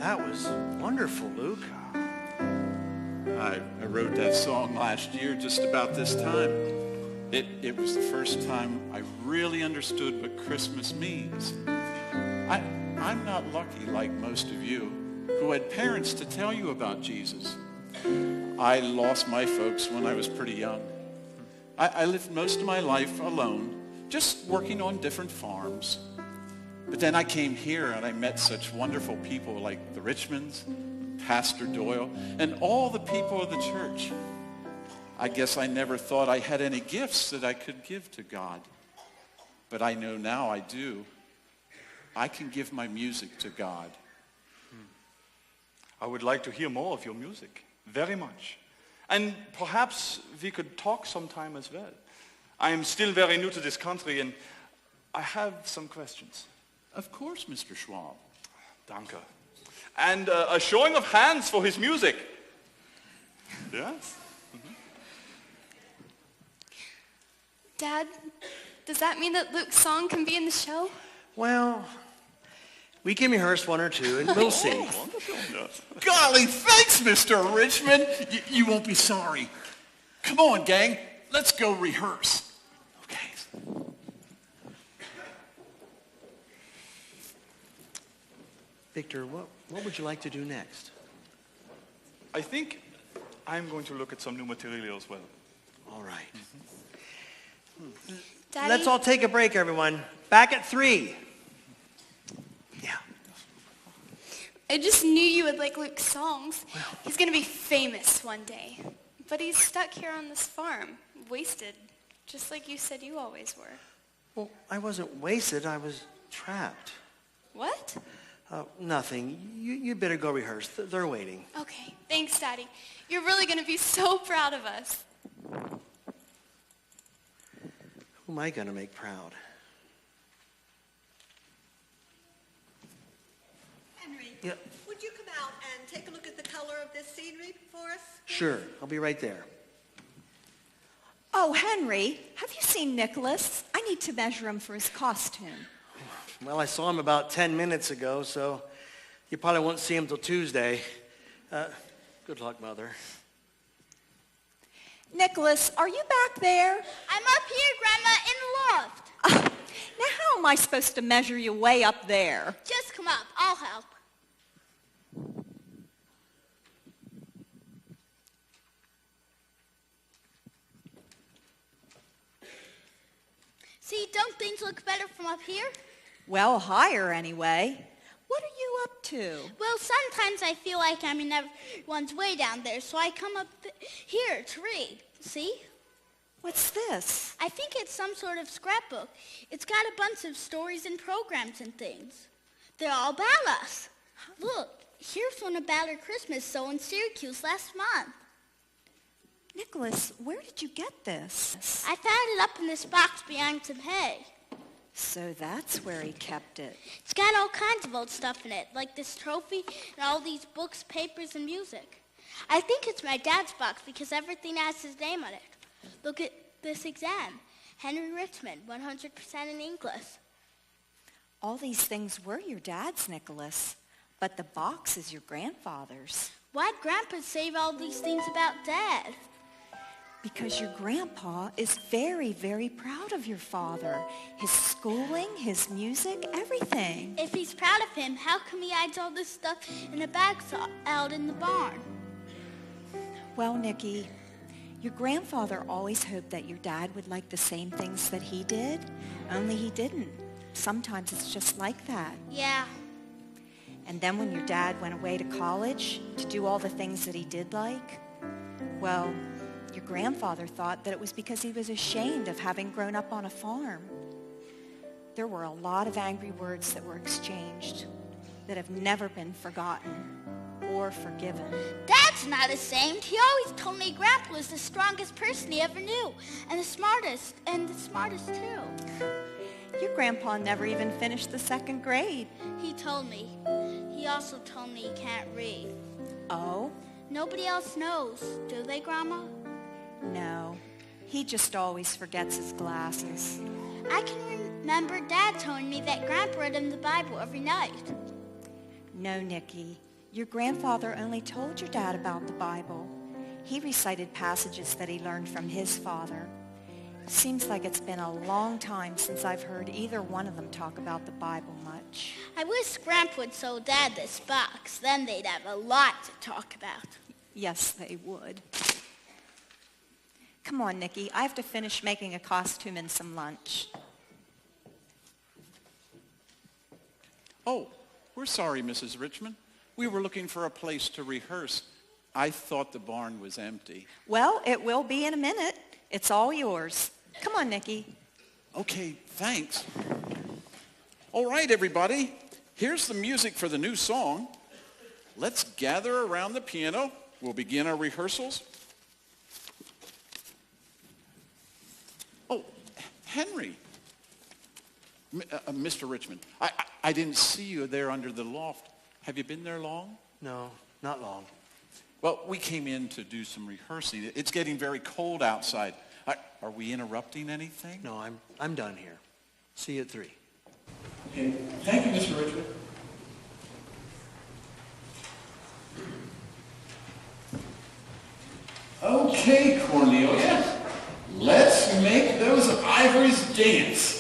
that was wonderful, Luke. I wrote that song last year just about this time. It was the first time I really understood what Christmas means. I'm not lucky like most of you who had parents to tell you about Jesus. I lost my folks when I was pretty young. I lived most of my life alone, just working on different farms. But then I came here and I met such wonderful people like the Richmonds, Pastor Doyle, and all the people of the church. I guess I never thought I had any gifts that I could give to God. But I know now I do. I can give my music to God. I would like to hear more of your music, very much. And perhaps we could talk sometime as well. I am still very new to this country and I have some questions. Of course, Mr. Schwab. Danke. And a showing of hands for his music. Yes? Dad, does that mean that Luke's song can be in the show? Well, we can rehearse one or two, and we'll see. Golly, thanks, Mr. Richmond. You won't be sorry. Come on, gang. Let's go rehearse. Okay. Victor, what would you like to do next? I think I'm going to look at some new material as well. All right. Daddy? Let's all take a break, everyone. Back at 3. I just knew you would like Luke's songs. He's going to be famous one day. But he's stuck here on this farm, wasted, just like you said you always were. Well, I wasn't wasted. I was trapped. What? Nothing. You better go rehearse. They're waiting. Okay, thanks, Daddy. You're really going to be so proud of us. Who am I going to make proud? Henry, Yeah. would you come out and take a look at the color of this scenery for us? Sure. I'll be right there. Oh, Henry, have you seen Nicholas? I need to measure him for his costume. Well, I saw him about 10 minutes ago, so you probably won't see him till Tuesday. Good luck, Mother. Nicholas, are you back there? I'm up here, Grandma, in the loft. Now, how am I supposed to measure you way up there? Just come up. I'll help. See, don't things look better from up here? Well, higher anyway. What are you up to? Well, sometimes I feel like I'm in everyone's way down there, so I come up here to read. See? What's this? I think it's some sort of scrapbook. It's got a bunch of stories and programs and things. They're all about us. Look, here's one about our Christmas show in Syracuse last month. Nicholas, where did you get this? I found it up in this box behind some hay. So that's where he kept it. It's got all kinds of old stuff in it, like this trophy and all these books, papers, and music. I think it's my dad's box because everything has his name on it. Look at this exam. Henry Richmond, 100% in English. All these things were your dad's, Nicholas, but the box is your grandfather's. Why'd Grandpa save all these things about Dad? Because your grandpa is very, very proud of your father. His schooling, his music, everything. If he's proud of him, how come he hides all this stuff in a bag out in the barn? Well, Nikki, your grandfather always hoped that your dad would like the same things that he did, only he didn't. Sometimes it's just like that. Yeah. And then when your dad went away to college to do all the things that he did like, well, your grandfather thought that it was because he was ashamed of having grown up on a farm. There were a lot of angry words that were exchanged that have never been forgotten or forgiven. Dad's not ashamed. He always told me Grandpa was the strongest person he ever knew, and the smartest too. Your grandpa never even finished the 2nd grade. He told me. He also told me he can't read. Oh? Nobody else knows, do they, Grandma? No. He just always forgets his glasses. I can remember Dad telling me that Grandpa read him the Bible every night. No, Nikki. Your grandfather only told your dad about the Bible. He recited passages that he learned from his father. Seems like it's been a long time since I've heard either one of them talk about the Bible much. I wish Gramp would sold Dad this box. Then they'd have a lot to talk about. Yes, they would. Come on, Nikki. I have to finish making a costume and some lunch. Oh, we're sorry, Mrs. Richmond. We were looking for a place to rehearse. I thought the barn was empty. Well, it will be in a minute. It's all yours. Come on, Nikki. Okay, thanks. All right, everybody. Here's the music for the new song. Let's gather around the piano. We'll begin our rehearsals. Oh, Henry. Mr. Richmond, I didn't see you there under the loft. Have you been there long? No, not long. Well, we came in to do some rehearsing. It's getting very cold outside. Are we interrupting anything? No, I'm done here. See you at 3. Okay. Thank you, Mr. Richmond. Okay, Cornelia. Let's make those ivories dance.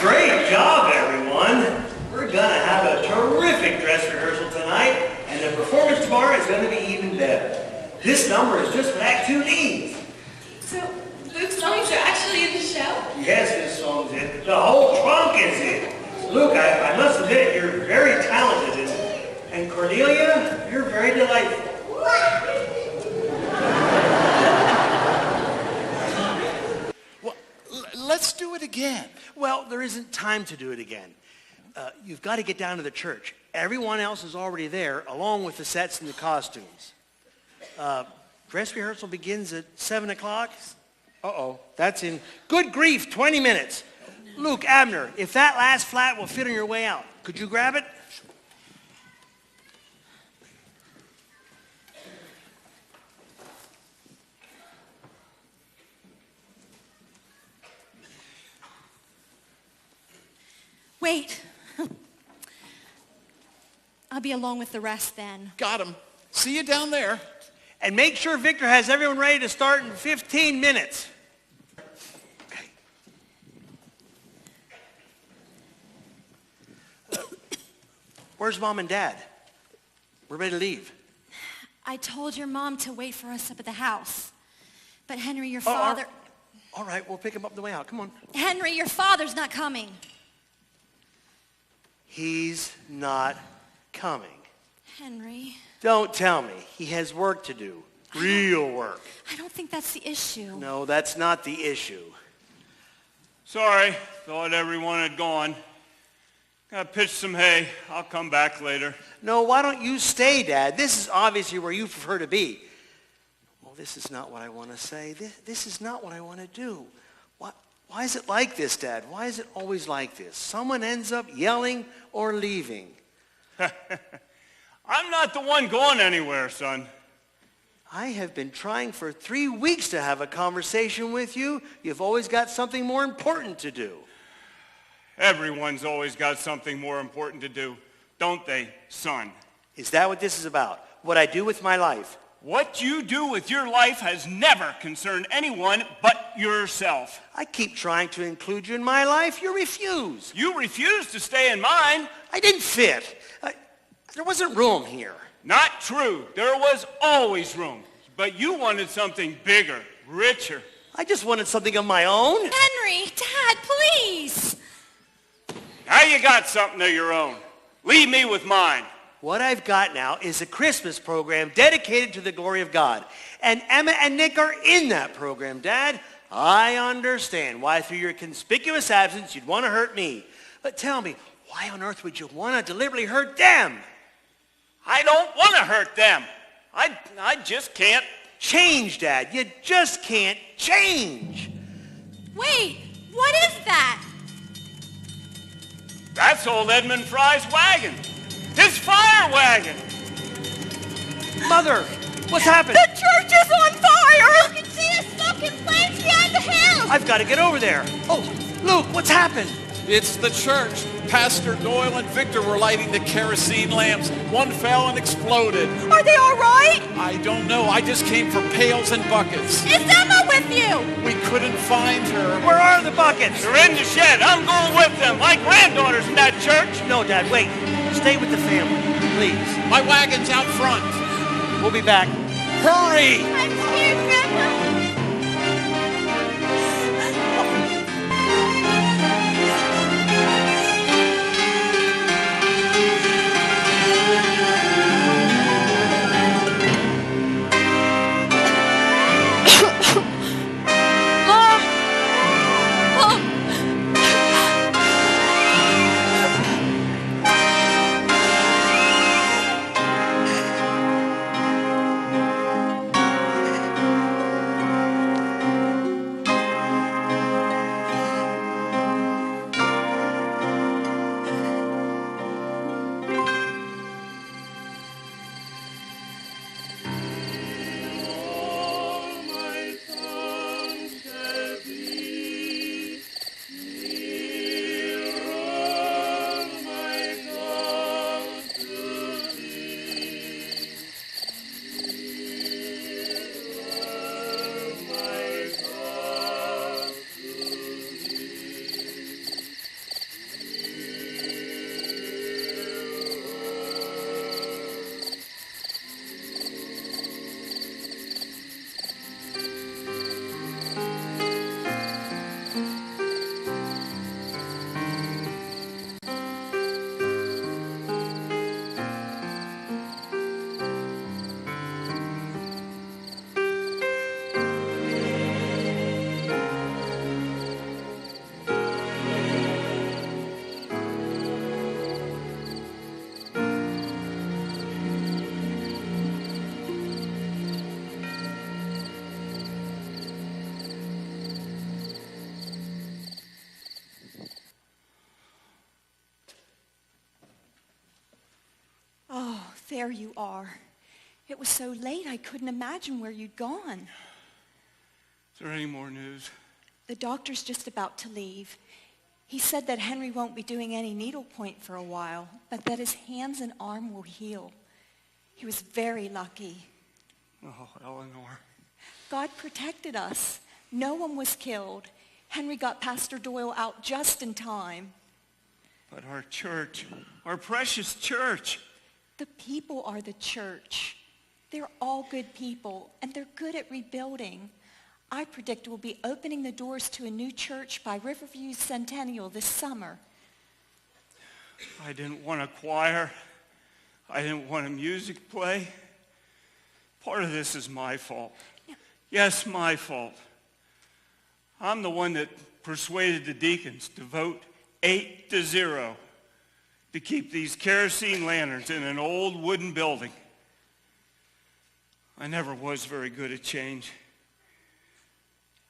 Great job, everyone. We're going to have a terrific dress rehearsal tonight, and the performance tomorrow is going to be even better. This number is just for Act 2 leads. So, Luke's songs are actually in the show? Yes, this song's in. The whole trunk is in. Luke, I must admit, you're very talented, and Cornelia, you're very delightful. Well, let's do it again. Well, there isn't time to do it again. You've got to get down to the church. Everyone else is already there, along with the sets and the costumes. Dress rehearsal begins at 7 o'clock. Uh-oh, that's in, good grief, 20 minutes. Luke, Abner, if that last flat will fit on your way out, could you grab it? Wait. I'll be along with the rest then. Got him. See you down there. And make sure Victor has everyone ready to start in 15 minutes. Okay. Where's Mom and Dad? We're ready to leave. I told your mom to wait for us up at the house. But Henry, your father... All right, we'll pick him up on the way out. Come on. Henry, your father's not coming. He's not coming. Henry... Don't tell me. He has work to do. Real work. I don't think that's the issue. No, that's not the issue. Sorry, thought everyone had gone. Gotta pitch some hay. I'll come back later. No, why don't you stay, Dad? This is obviously where you prefer to be. Well, this is not what I want to say. This is not what I want to do. Why is it like this, Dad? Why is it always like this? Someone ends up yelling or leaving. I'm not the one going anywhere, son. I have been trying for 3 weeks to have a conversation with you. You've always got something more important to do. Everyone's always got something more important to do, don't they, son? Is that what this is about? What I do with my life? What you do with your life has never concerned anyone but yourself. I keep trying to include you in my life. You refuse. You refuse to stay in mine. I didn't fit. There wasn't room here. Not true. There was always room. But you wanted something bigger, richer. I just wanted something of my own. Henry, Dad, please. Now you got something of your own. Leave me with mine. What I've got now is a Christmas program dedicated to the glory of God. And Emma and Nick are in that program, Dad. I understand why through your conspicuous absence you'd want to hurt me. But tell me, why on earth would you want to deliberately hurt them? I don't want to hurt them. I just can't. Change, Dad. You just can't change. Wait, what is that? That's old Erdman Fry's wagon. His fire wagon. Mother, what's happened? The church is on fire! You can see a smoke and flames behind the house! I've got to get over there. Oh, Luke, what's happened? It's the church. Pastor Doyle and Victor were lighting the kerosene lamps. One fell and exploded. Are they all right? I don't know. I just came for pails and buckets. Is Emma with you? We couldn't find her. Where are the buckets? They're in the shed. I'm going with them. My granddaughter's in that church. No, Dad, wait. Stay with the family, please. My wagon's out front. We'll be back. Hurry! I'm scared, Grandma. There you are. It was so late I couldn't imagine where you'd gone. Is there any more news? The doctor's just about to leave. He said that Henry won't be doing any needlepoint for a while, but that his hands and arm will heal. He was very lucky. Oh, Eleanor. God protected us. No one was killed. Henry got Pastor Doyle out just in time. But our church, our precious church. The people are the church. They're all good people, and they're good at rebuilding. I predict we'll be opening the doors to a new church by Riverview's centennial this summer. I didn't want a choir. I didn't want a music play. Part of this is my fault. Yes, my fault. I'm the one that persuaded the deacons to vote 8-0 to keep these kerosene lanterns in an old wooden building. I never was very good at change.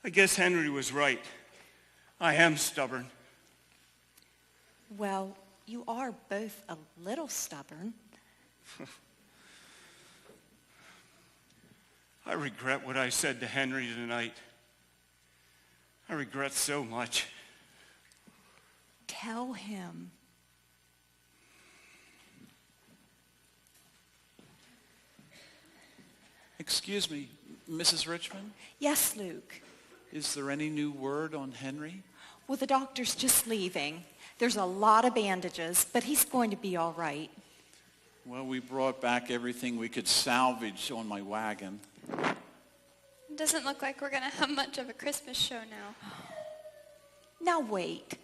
I guess Henry was right. I am stubborn. Well, you are both a little stubborn. I regret what I said to Henry tonight. I regret so much. Tell him. Excuse me, Mrs. Richmond? Yes, Luke. Is there any new word on Henry? Well, the doctor's just leaving. There's a lot of bandages, but he's going to be all right. Well, we brought back everything we could salvage on my wagon. It doesn't look like we're going to have much of a Christmas show now. Now wait.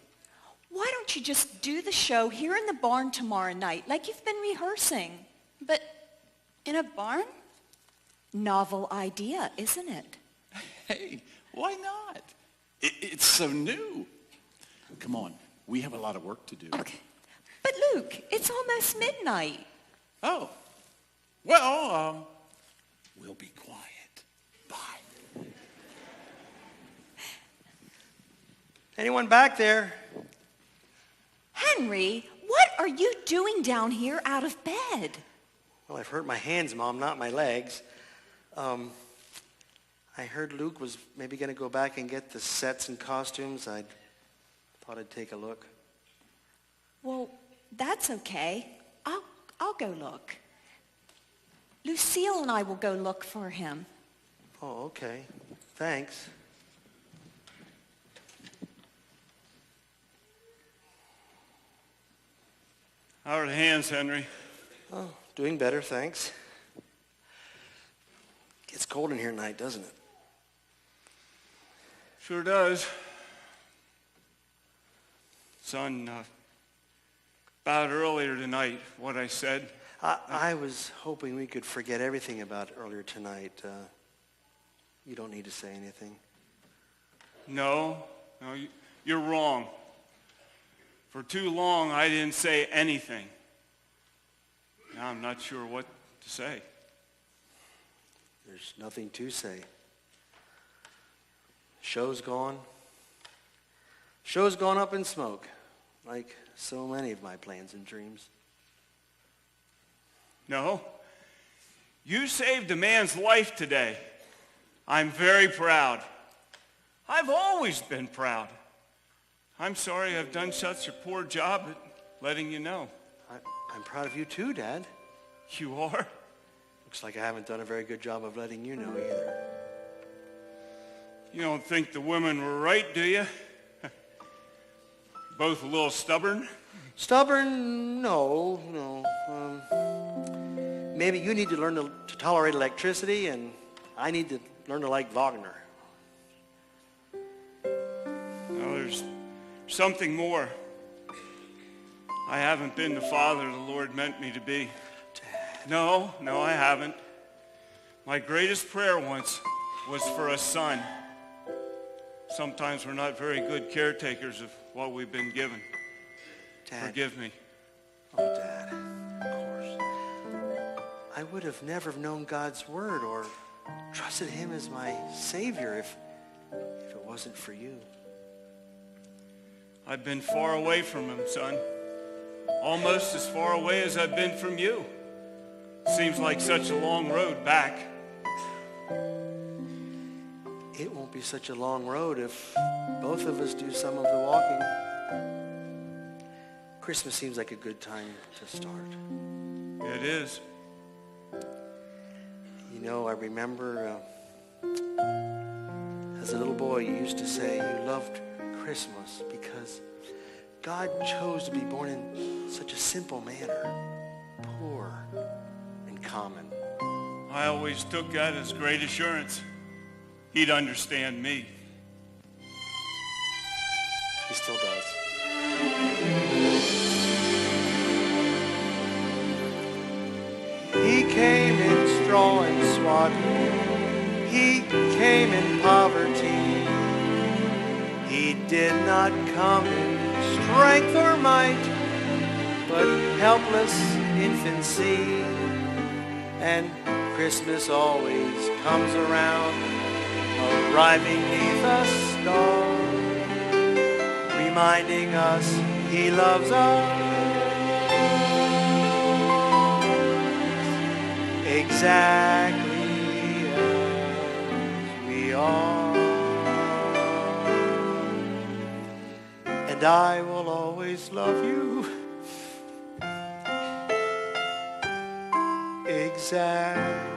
Why don't you just do the show here in the barn tomorrow night like you've been rehearsing? But in a barn? Novel idea, isn't it? Hey, why not? It's so new. Come on, we have a lot of work to do. Okay. But Luke, it's almost midnight. Oh, well, we'll be quiet. Bye. Anyone back there? Henry, what are you doing down here out of bed? Well, I've hurt my hands, Mom, not my legs. I heard Luke was maybe going to go back and get the sets and costumes. I thought I'd take a look. Well, that's okay. I'll go look. Lucille and I will go look for him. Oh, okay. Thanks. How are the hands, Henry? Oh, doing better, thanks. Gets cold in here tonight, doesn't it? Sure does. Son, about earlier tonight, what I said. I was hoping we could forget everything about earlier tonight. You don't need to say anything. No, you're wrong. For too long, I didn't say anything. Now I'm not sure what to say. There's nothing to say. Show's gone. Show's gone up in smoke, like so many of my plans and dreams. No, you saved a man's life today. I'm very proud. I've always been proud. I'm sorry I've done such a poor job at letting you know. I'm proud of you too, Dad. You are? Looks like I haven't done a very good job of letting you know either. You don't think the women were right, do you? Both a little stubborn? Stubborn? No. Maybe you need to learn to tolerate electricity, and I need to learn to like Wagner. No, there's something more. I haven't been the father the Lord meant me to be. No, I haven't. My greatest prayer once was for a son. Sometimes we're not very good caretakers of what we've been given. Dad. Forgive me. Oh, Dad, of course. I would have never known God's word or trusted him as my Savior if it wasn't for you. I've been far away from him, son. Almost as far away as I've been from you. Seems like such a long road back. It won't be such a long road if both of us do some of the walking. Christmas seems like a good time to start. It is. You know, I remember as a little boy you used to say you loved Christmas God chose to be born in such a simple manner, poor and common. I always took that as great assurance. He'd understand me. He still does. He came in straw and swaddling. He came in poverty. He did not come in strength or might, but helpless infancy. And Christmas always comes around, arriving neath a star, reminding us he loves us exactly as we are. And I will always love you exactly.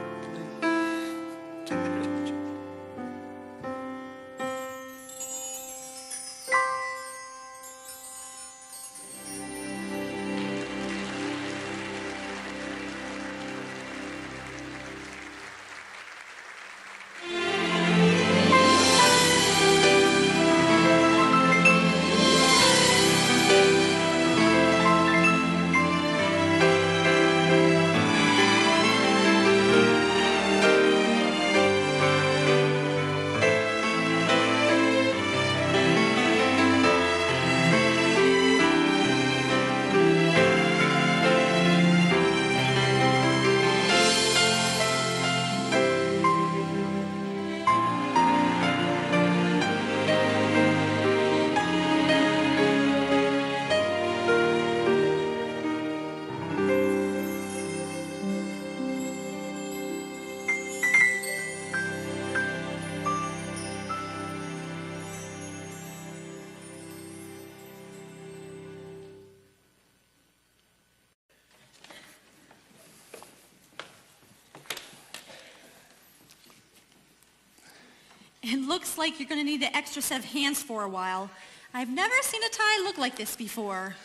It looks like you're going to need an extra set of hands for a while. I've never seen a tie look like this before.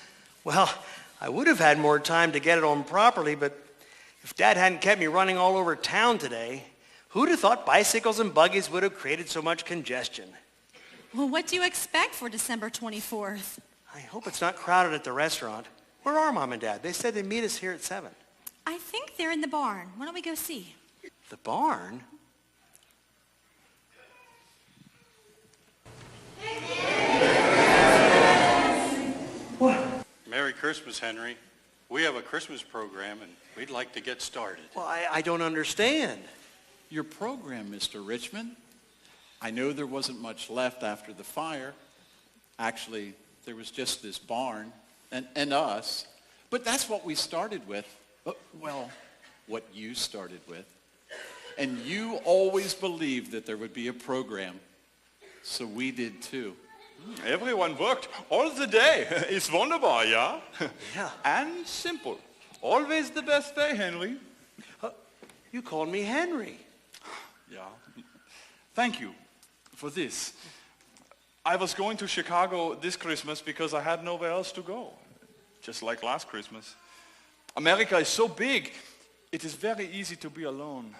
Well, I would have had more time to get it on properly, but if Dad hadn't kept me running all over town today, who'd have thought bicycles and buggies would have created so much congestion? Well, what do you expect for December 24th? I hope it's not crowded at the restaurant. Where are Mom and Dad? They said they'd meet us here at 7. I think they're in the barn. Why don't we go see? The barn? Merry Christmas, Henry. We have a Christmas program, and we'd like to get started. Well, I don't understand. Your program, Mr. Richmond. I know there wasn't much left after the fire. Actually, there was just this barn and us. But that's what we started with. Well, what you started with. And you always believed that there would be a program. So we did too. Everyone worked all the day. It's wunderbar, yeah? Yeah. And simple. Always the best day, Henry. You called me Henry. Yeah. Thank you for this. I was going to Chicago this Christmas because I had nowhere else to go. Just like last Christmas. America is so big, it is very easy to be alone.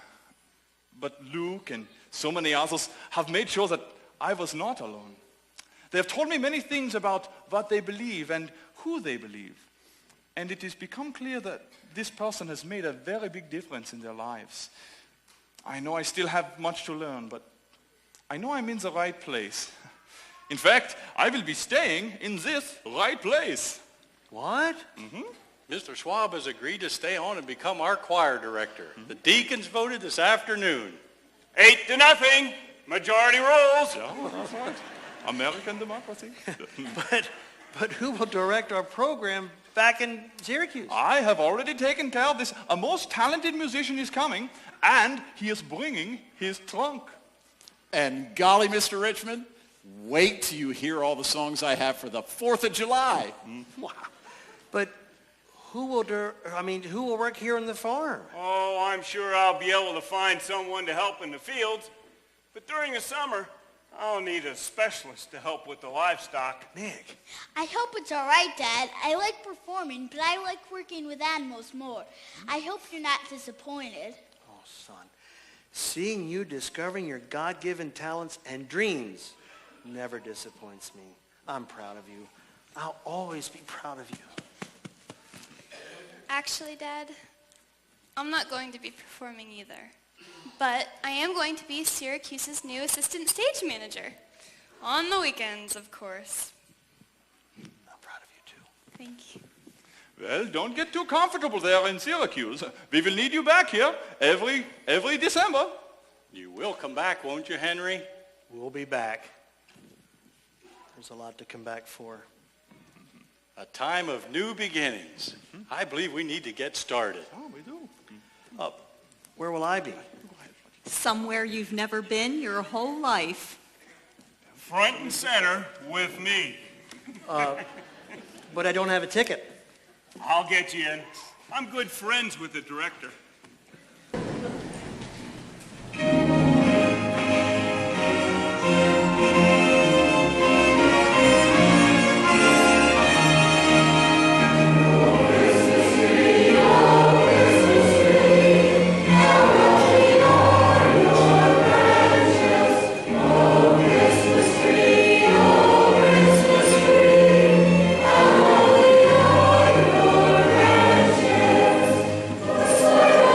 But Luke and so many others have made sure that I was not alone. They have told me many things about what they believe and who they believe. And it has become clear that this person has made a very big difference in their lives. I know I still have much to learn, but I know I'm in the right place. In fact, I will be staying in this right place. What? Mm-hmm. Mr. Schwab has agreed to stay on and become our choir director. The deacons voted this afternoon. 8-0. Majority rules. Yeah, that's right. American democracy. But who will direct our program back in Syracuse? I have already taken care of this. A most talented musician is coming, and he is bringing his trunk. And golly, Mr. Richmond, wait till you hear all the songs I have for the 4th of July. Wow. But who will work here on the farm? Oh, I'm sure I'll be able to find someone to help in the fields. But during the summer, I'll need a specialist to help with the livestock. Nick. I hope it's all right, Dad. I like performing, but I like working with animals more. I hope you're not disappointed. Oh, son. Seeing you discovering your God-given talents and dreams never disappoints me. I'm proud of you. I'll always be proud of you. Actually, Dad, I'm not going to be performing either. But I am going to be Syracuse's new assistant stage manager. On the weekends, of course. I'm proud of you, too. Thank you. Well, don't get too comfortable there in Syracuse. We will need you back here every December. You will come back, won't you, Henry? We'll be back. There's a lot to come back for. A time of new beginnings. I believe we need to get started. Oh, we do. Where will I be? Somewhere you've never been your whole life. Front and center with me. But I don't have a ticket. I'll get you in. I'm good friends with the director. Sorry.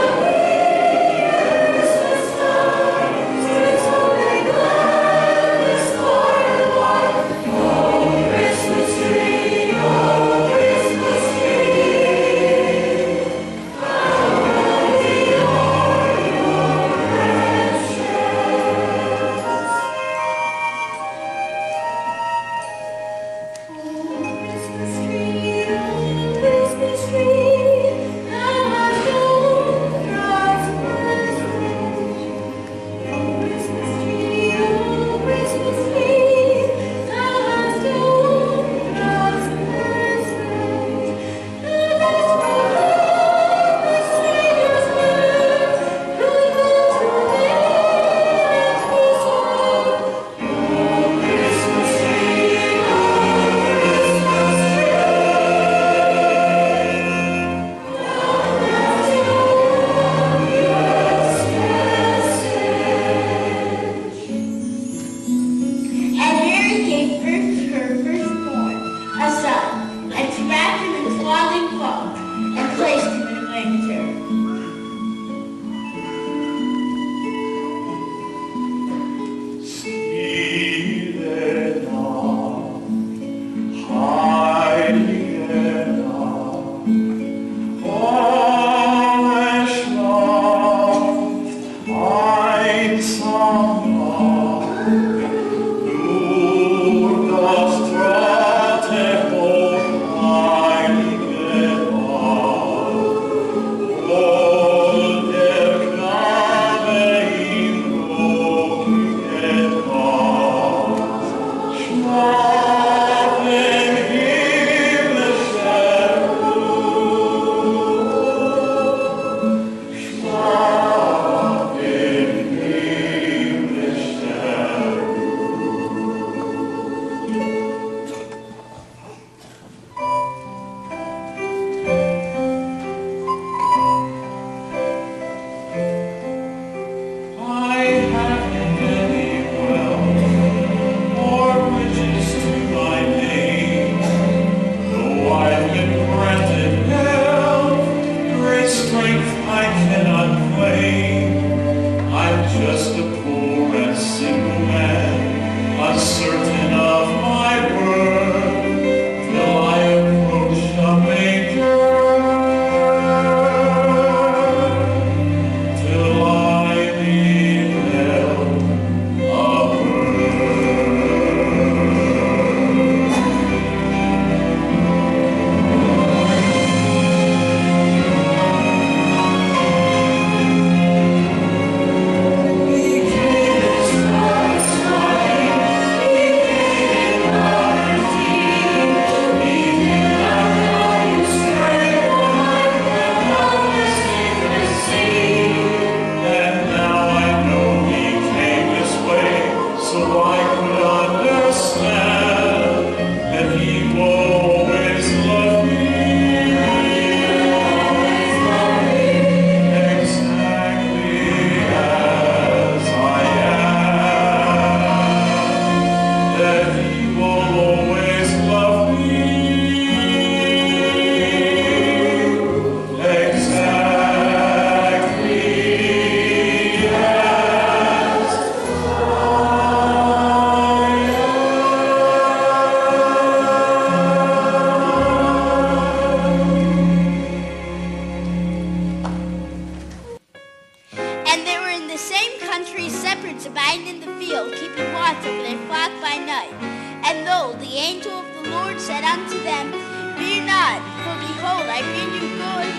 Lord said unto them, Fear not, for behold, I bring you good.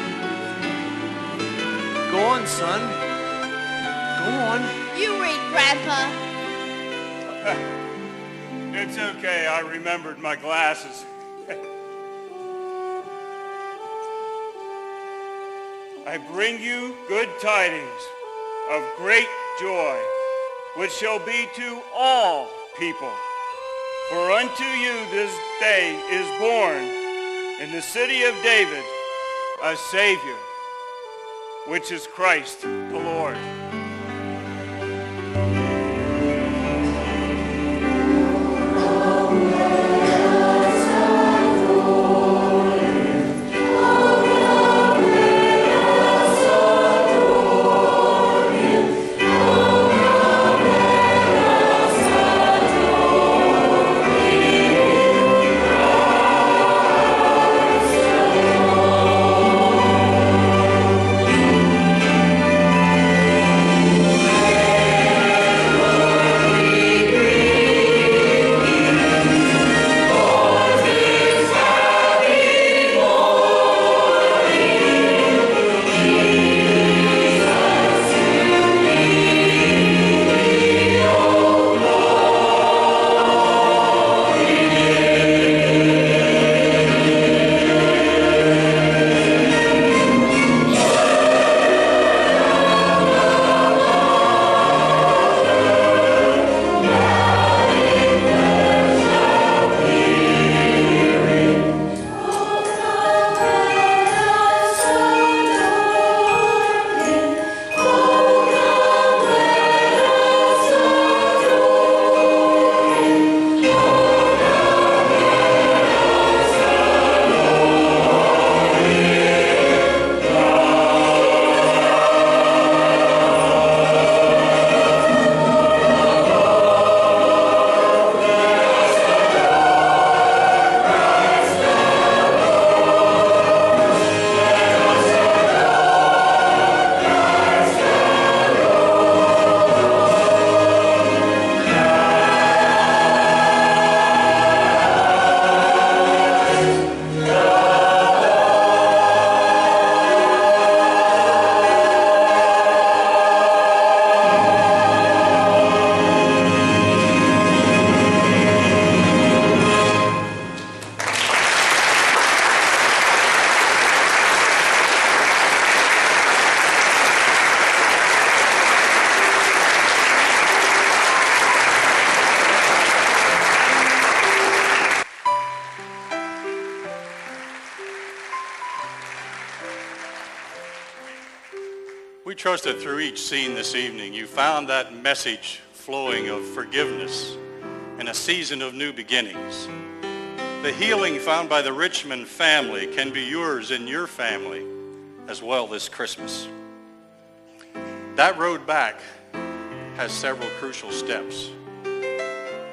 Go on, son. Go on. You read, Grandpa. It's okay, I remembered my glasses. I bring you good tidings of great joy, which shall be to all people. For unto you this day is born in the city of David a Savior, which is Christ the Lord. We trust that through each scene this evening, you found that message flowing of forgiveness and a season of new beginnings. The healing found by the Richmond family can be yours and your family as well this Christmas. That road back has several crucial steps.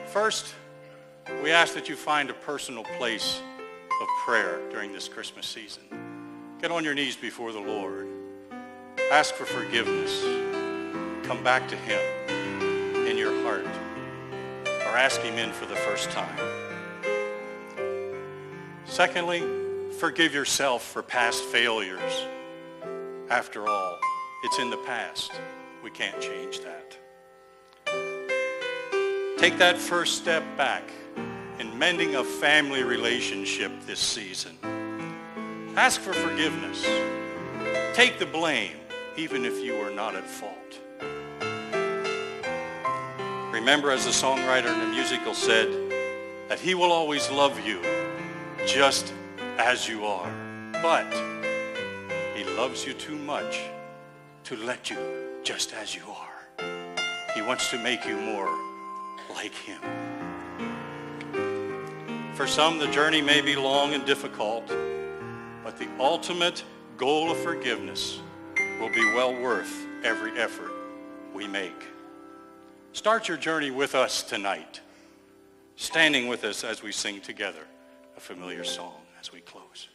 First, we ask that you find a personal place of prayer during this Christmas season. Get on your knees before the Lord. Ask for forgiveness. Come back to him in your heart, or ask him in for the first time. Secondly, forgive yourself for past failures. After all, it's in the past. We can't change that. Take that first step back in mending a family relationship this season. Ask for forgiveness. Take the blame, even if you are not at fault. Remember, as the songwriter in the musical said, that he will always love you just as you are. But he loves you too much to let you just as you are. He wants to make you more like him. For some, the journey may be long and difficult, but the ultimate goal of forgiveness will be well worth every effort we make. Start your journey with us tonight, standing with us as we sing together a familiar song as we close.